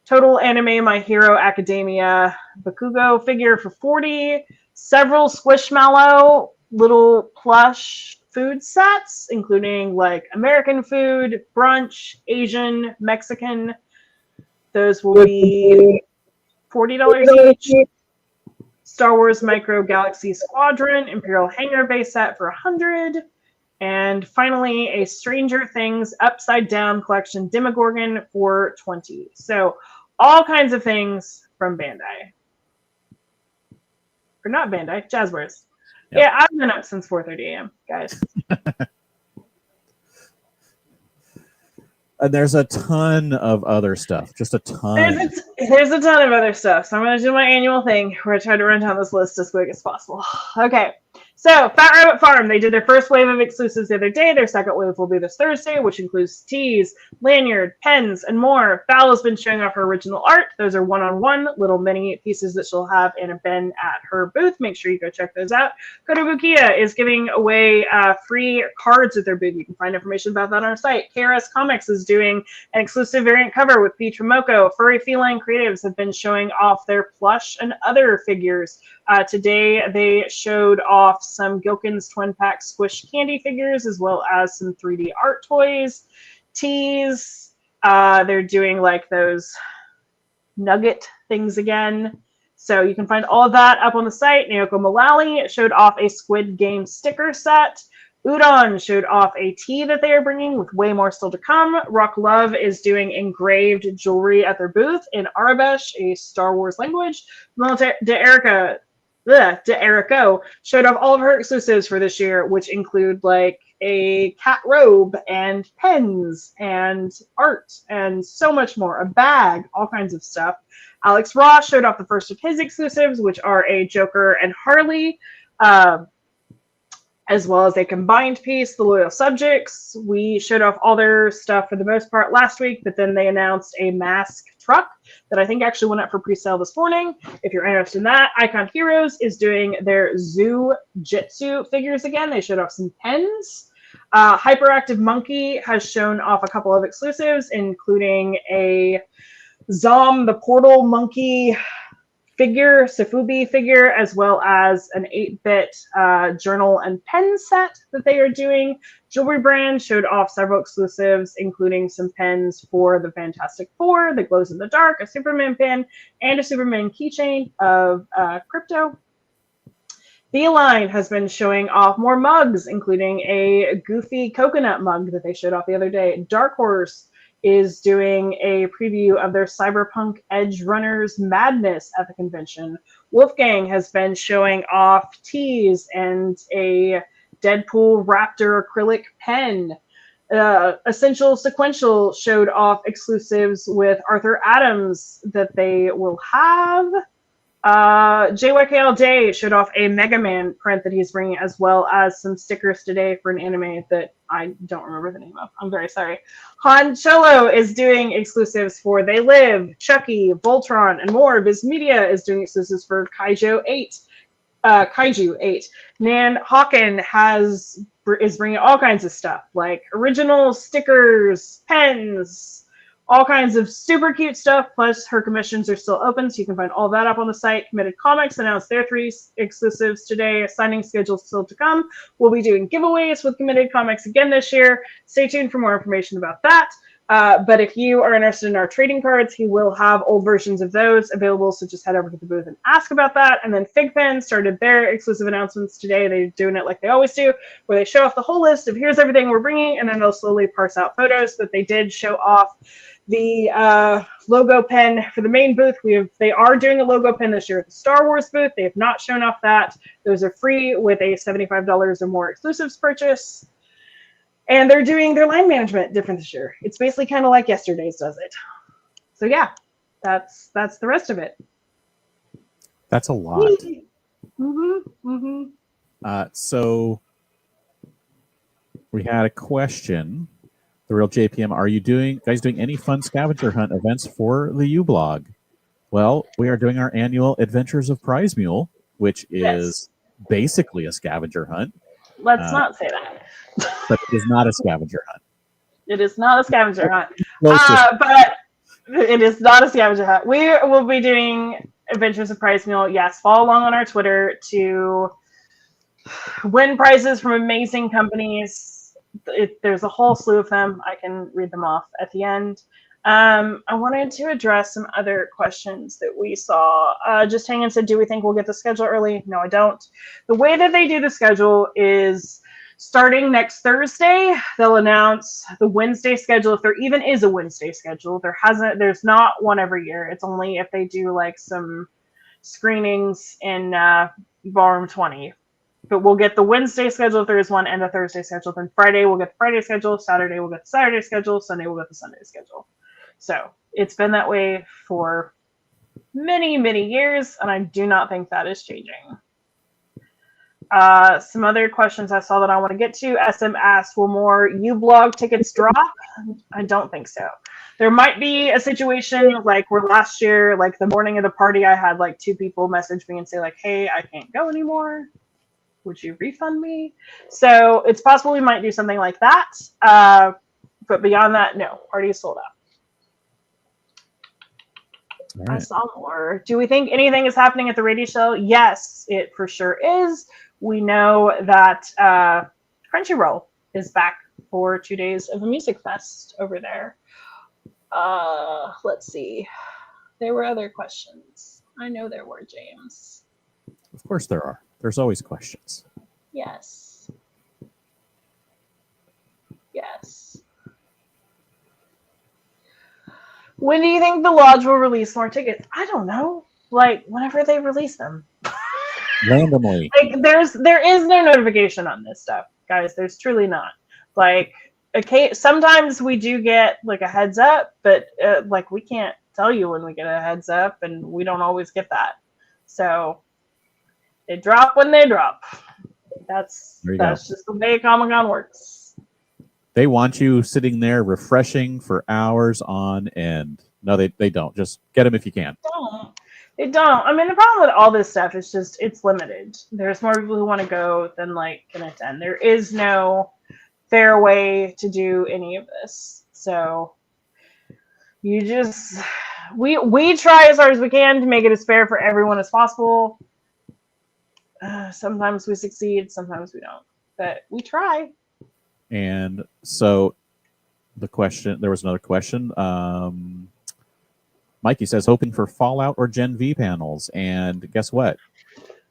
[SPEAKER 3] Total Anime My Hero Academia Bakugo figure for $40. Several Squishmallow little plush food sets, including like American food, brunch, Asian, Mexican. Those will be $40 each. Star Wars Micro Galaxy Squadron Imperial Hangar base set for $100. And finally, a Stranger Things Upside Down Collection Demogorgon for $20. So all kinds of things from Bandai. Or not Bandai, Jazwares.
[SPEAKER 1] Yep.
[SPEAKER 3] Yeah, I've been up since 4:30 a.m., guys.
[SPEAKER 1] And there's a ton of other stuff. Just a ton.
[SPEAKER 3] There's a ton of other stuff. So I'm going to do my annual thing where I try to run down this list as quick as possible. Okay. So, Fat Rabbit Farm, they did their first wave of exclusives the other day. Their second wave will be this Thursday, which includes tees, lanyard, pens, and more. Val has been showing off her original art. Those are one-on-one little mini pieces that she'll have in a bin at her booth. Make sure you go check those out. Kotobukiya is giving away free cards at their booth. You can find information about that on our site. KRS Comics is doing an exclusive variant cover with Peach Momoko. Furry Feline Creatives have been showing off their plush and other figures. Today, they showed off some Gilkins Twin Pack Squish Candy figures, as well as some 3D art toys, tees. They're doing like those nugget things again. So you can find all of that up on the site. Naoko Mullally showed off a Squid Game sticker set. Udon showed off a tee that they are bringing with way more still to come. Rock Love is doing engraved jewelry at their booth in Arabesh, a Star Wars language. Erico showed off all of her exclusives for this year, which include like a cat robe and pens and art and so much more, a bag, all kinds of stuff. Alex Ross showed off the first of his exclusives, which are a Joker and Harley, as well as a combined piece, The Loyal Subjects. We showed off all their stuff for the most part last week, but then they announced a mask truck that I think actually went up for pre-sale this morning. If you're interested in that, Icon Heroes is doing their Zoo Jitsu figures again. They showed off some pens. Hyperactive Monkey has shown off a couple of exclusives, including a Zom the Portal Monkey figure, Safubi figure, as well as an 8-bit journal and pen set that they are doing. Jewelry Brand showed off several exclusives, including some pens for the Fantastic Four that glows in the dark, a Superman pin, and a Superman keychain of Crypto. Beeline has been showing off more mugs, including a Goofy coconut mug that they showed off the other day. Dark Horse is doing a preview of their Cyberpunk Edge Runners Madness at the convention. Wolfgang has been showing off tees and a Deadpool Raptor acrylic pen. Essential Sequential showed off exclusives with Arthur Adams that they will have. JYKL Day showed off a Mega Man print that he's bringing, as well as some stickers today for an anime that I don't remember the name of. I'm very sorry. Han Cholo is doing exclusives for They Live, Chucky, Voltron, and more. Viz Media is doing exclusives for Kaiju 8. Nan Hawken is bringing all kinds of stuff, like original stickers, pens, all kinds of super cute stuff, plus her commissions are still open, so you can find all that up on the site. Committed Comics announced their 3 exclusives today. Signing schedule still to come. We'll be doing giveaways with Committed Comics again this year. Stay tuned for more information about that. But if you are interested in our trading cards, he will have old versions of those available, so just head over to the booth and ask about that. And then Figpen started their exclusive announcements today. They're doing it like they always do, where they show off the whole list of here's everything we're bringing, and then they'll slowly parse out photos. But they did show off the logo pen for the main booth. They are doing a logo pen this year at the Star Wars booth. They have not shown off that. Those are free with a $75 or more exclusives purchase. And they're doing their line management different this year. It's basically kind of like yesterday's does it. So yeah, that's the rest of it.
[SPEAKER 1] That's a lot.
[SPEAKER 3] Mm-hmm.
[SPEAKER 1] So we had a question. The Real JPM, are you guys doing any fun scavenger hunt events for the U-Blog? Well, we are doing our annual Adventures of Prize Mule, which is basically a scavenger hunt.
[SPEAKER 3] Let's not say that.
[SPEAKER 1] But it is not a scavenger hunt.
[SPEAKER 3] It is not a scavenger hunt.
[SPEAKER 1] Closest.
[SPEAKER 3] But it is not a scavenger hunt. We will be doing Adventures of Prize Mule. Yes, follow along on our Twitter to win prizes from amazing companies. There's a whole slew of them. I can read them off at the end. I wanted to address some other questions that we saw. Just Hanging said, do we think we'll get the schedule early? No, I don't. The way that they do the schedule is starting next Thursday, they'll announce the Wednesday schedule. If there even is a Wednesday schedule, there's not one every year. It's only if they do like some screenings in Ballroom 20. But we'll get the Wednesday schedule if there is one, and the Thursday schedule. Then Friday we'll get the Friday schedule. Saturday we'll get the Saturday schedule. Sunday we'll get the Sunday schedule. So it's been that way for many, many years, and I do not think that is changing. Some other questions I saw that I want to get to. SM asked, will more U-Blog tickets drop? I don't think so. There might be a situation like where last year, like the morning of the party, I had like 2 people message me and say like, hey, I can't go anymore. Would you refund me? So it's possible we might do something like that. But beyond that, no. Party is sold out.
[SPEAKER 1] Right.
[SPEAKER 3] I saw more. Do we think anything is happening at the radio show? Yes, it for sure is. We know that Crunchyroll is back for 2 days of a music fest over there. Let's see. There were other questions. I know there were, James.
[SPEAKER 1] Of course there are. There's always questions.
[SPEAKER 3] Yes. Yes. When do you think the lodge will release more tickets? I don't know. Like, whenever they release them.
[SPEAKER 1] Randomly.
[SPEAKER 3] Like, there is no notification on this stuff, guys. There's truly not. Like, okay, sometimes we do get like a heads up, but like we can't tell you when we get a heads up, and we don't always get that. So they drop when they drop. That's just the way Comic-Con works.
[SPEAKER 1] They want you sitting there refreshing for hours on end. No, they don't. Just get them if you can.
[SPEAKER 3] They don't. I mean, the problem with all this stuff is just it's limited. There's more people who want to go than like can attend. There is no fair way to do any of this. So you just we try as hard as we can to make it as fair for everyone as possible. Sometimes we succeed, sometimes we don't, but we try.
[SPEAKER 1] And so there was another question. Mikey says, hoping for Fallout or Gen V panels. And guess what?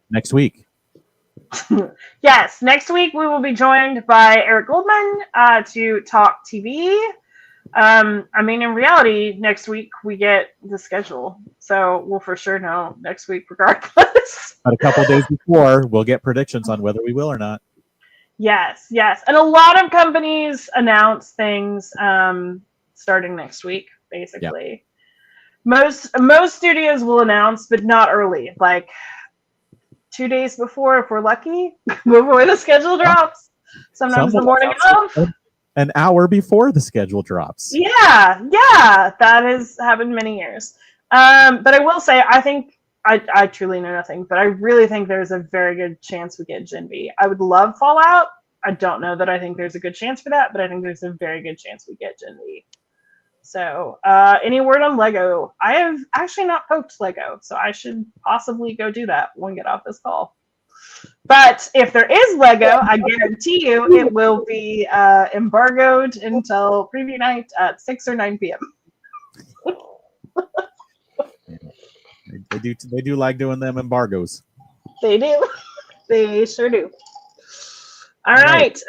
[SPEAKER 1] Next week.
[SPEAKER 3] Yes, next week we will be joined by Eric Goldman to talk TV. I mean, in reality, next week we get the schedule. So we'll for sure know next week regardless.
[SPEAKER 1] But a couple days before, we'll get predictions on whether we will or not.
[SPEAKER 3] Yes. And a lot of companies announce things starting next week, basically. Yep. Most studios will announce, but not early. Like 2 days before, if we're lucky, before the schedule drops. Sometimes the morning of.
[SPEAKER 1] An hour before the schedule drops.
[SPEAKER 3] Yeah, that has happened many years. But I will say, I think I truly know nothing, but I really think there's a very good chance we get Gen V. I would love Fallout. I don't know that I think there's a good chance for that, but I think there's a very good chance we get Gen V. So, any word on Lego? I have actually not poked Lego, so I should possibly go do that when we get off this call. But if there is Lego, I guarantee you it will be embargoed until preview night at 6 or 9 p.m.
[SPEAKER 1] They do like doing them embargoes.
[SPEAKER 3] They do. They sure do. All right.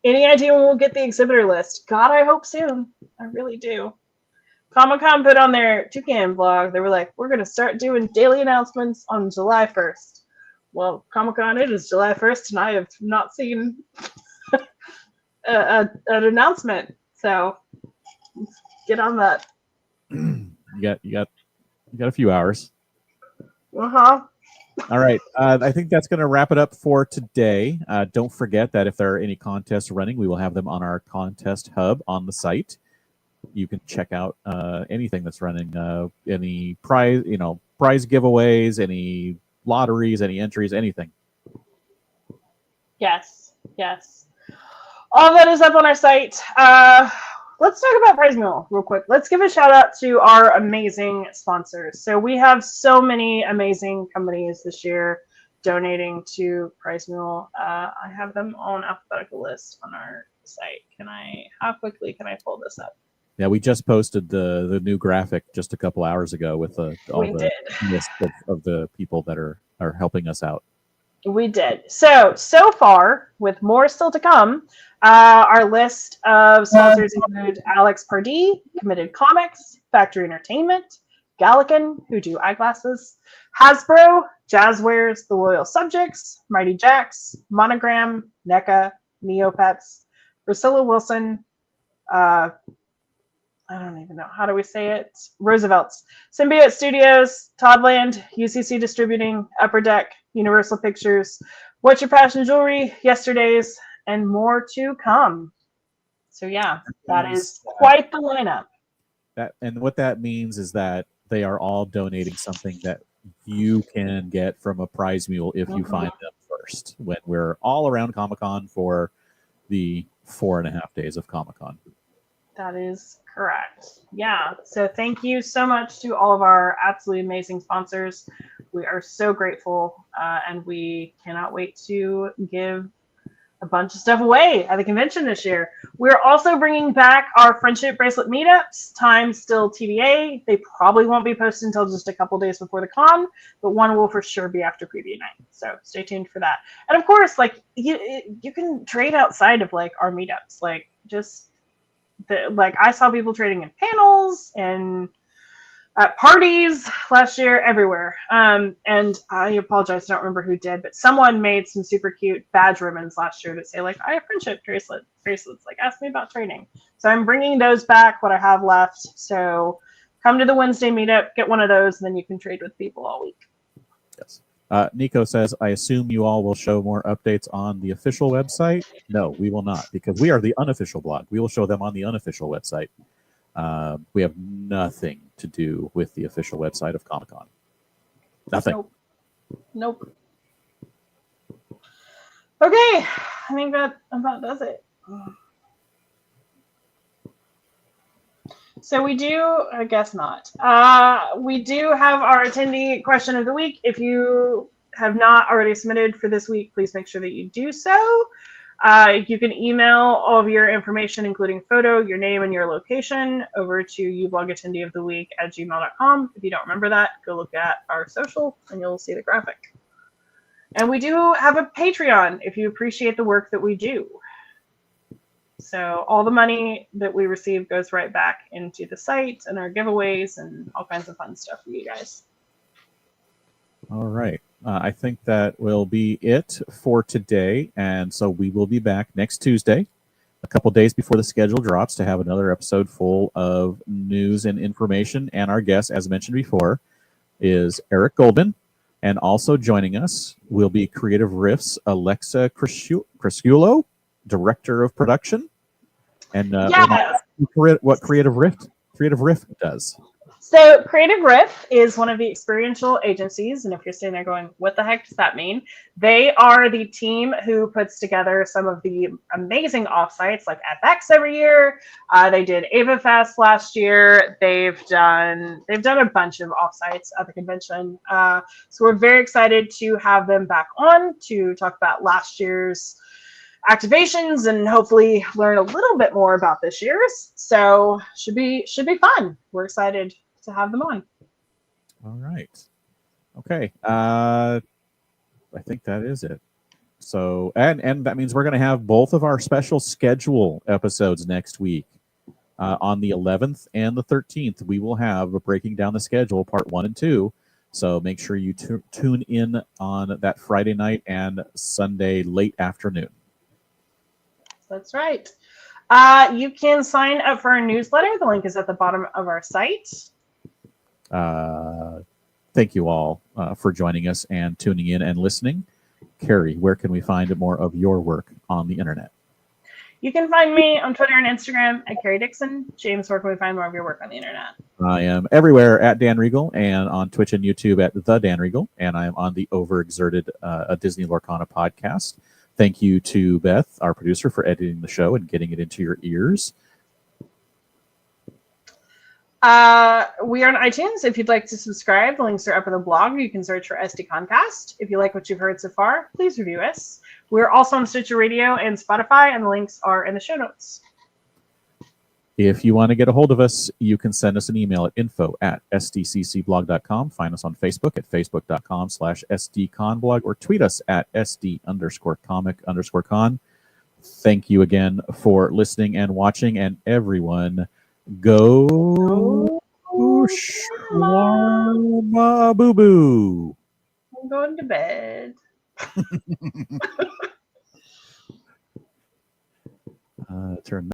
[SPEAKER 3] Any idea when we'll get the exhibitor list? God, I hope soon. I really do. Comic-Con put on their Toucan blog, they were like, we're going to start doing daily announcements on July 1st. Well, Comic-Con, it is July 1st, and I have not seen an announcement. So let's get on that.
[SPEAKER 1] You got a few hours.
[SPEAKER 3] Uh-huh.
[SPEAKER 1] All right. I think that's going to wrap it up for today. Don't forget that if there are any contests running, we will have them on our contest hub on the site. You can check out anything that's running, any prize giveaways, any lotteries, any entries, anything.
[SPEAKER 3] Yes. All that is up on our site. Let's talk about Prize Mule real quick. Let's give a shout out to our amazing sponsors. So we have so many amazing companies this year donating to Prize Mule. I have them on alphabetical list on our site. How quickly can I pull this up?
[SPEAKER 1] Yeah, we just posted the new graphic just a couple hours ago with all the list of the people that are helping us out.
[SPEAKER 3] We did. So far, with more still to come, our list of sponsors include Alex Pardee, Committed Comics, Factory Entertainment, Gallican, who do eyeglasses, Hasbro, Jazwares, The Loyal Subjects, Mighty Jacks, Monogram, NECA, Neopets, Priscilla Wilson, I don't even know. How do we say it? Roosevelt's. Symbiote Studios, Toddland, UCC Distributing, Upper Deck, Universal Pictures, What's Your Passion Jewelry, Yesterday's, and more to come. So yeah, that is quite the lineup.
[SPEAKER 1] And what that means is that they are all donating something that you can get from a prize mule if you find them first, when we're all around Comic-Con for the 4.5 days of Comic-Con.
[SPEAKER 3] That is correct. Yeah. So thank you so much to all of our absolutely amazing sponsors. We are so grateful, and we cannot wait to give a bunch of stuff away at the convention this year. We're also bringing back our friendship bracelet meetups. Time still TBA. They probably won't be posted until just a couple days before the con, but one will for sure be after preview night. So stay tuned for that. And of course, like you can trade outside of like our meetups, like just. I saw people trading in panels and at parties last year, everywhere. And I apologize, I don't remember who did, but someone made some super cute badge ribbons last year that say like, I have friendship bracelets, like ask me about trading. So I'm bringing those back, what I have left. So come to the Wednesday meetup, get one of those, and then you can trade with people all week.
[SPEAKER 1] Yes. Nico says, I assume you all will show more updates on the official website. No, we will not, because we are the unofficial blog. We will show them on the unofficial website. We have nothing to do with the official website of Comic-Con. Nothing.
[SPEAKER 3] Nope. Okay, I think that about does it. So we do, I guess not. We do have our attendee question of the week. If you have not already submitted for this week, please make sure that you do so. You can email all of your information, including photo, your name, and your location, over to ublogattendeeoftheweek@gmail.com. If you don't remember that, go look at our social, and you'll see the graphic. And we do have a Patreon if you appreciate the work that we do. So all the money that we receive goes right back into the site and our giveaways and all kinds of fun stuff for you guys.
[SPEAKER 1] All right. I think that will be it for today. And so we will be back next Tuesday, a couple days before the schedule drops, to have another episode full of news and information. And our guest, as mentioned before, is Eric Goldman. And also joining us will be Creative Riff's Alexa Crisculo, Director of Production, and what Creative Riff does.
[SPEAKER 3] So Creative Riff is one of the experiential agencies, and if you're sitting there going, what the heck does that mean? They are the team who puts together some of the amazing offsites like FX every year. They did Ava Fest last year. They've done a bunch of offsites at the convention. So we're very excited to have them back on to talk about last year's activations and hopefully learn a little bit more about this year's. So should be fun. We're excited to have them on.
[SPEAKER 1] All right. Okay. I think that is it. So and that means we're going to have both of our special schedule episodes next week. On the 11th and the 13th, we will have a breaking down the schedule, part 1 and 2. So make sure you tune in on that Friday night and Sunday late afternoon.
[SPEAKER 3] That's right. You can sign up for our newsletter. The link is at the bottom of our site.
[SPEAKER 1] Thank you all for joining us and tuning in and listening. Carrie, where can we find more of your work on the internet?
[SPEAKER 3] You can find me on Twitter and Instagram at Carrie Dixon. James, where can we find more of your work on the internet?
[SPEAKER 1] I am everywhere at Dan Regal, and on Twitch and YouTube at The Dan Regal, and I am on the Overexerted a Disney Lorcana podcast. Thank you to Beth, our producer, for editing the show and getting it into your ears.
[SPEAKER 3] We are on iTunes. If you'd like to subscribe, the links are up in the blog. You can search for SDConCast. If you like what you've heard so far, please review us. We're also on Stitcher Radio and Spotify, and the links are in the show notes.
[SPEAKER 1] If you want to get a hold of us, you can send us an email at info@sdccblog.com. Find us on Facebook at facebook.com/sdconblog, or tweet us at sd_comic_con. Thank you again for listening and watching, and everyone, go shawarma boo boo.
[SPEAKER 3] I'm going to bed.
[SPEAKER 1] Turn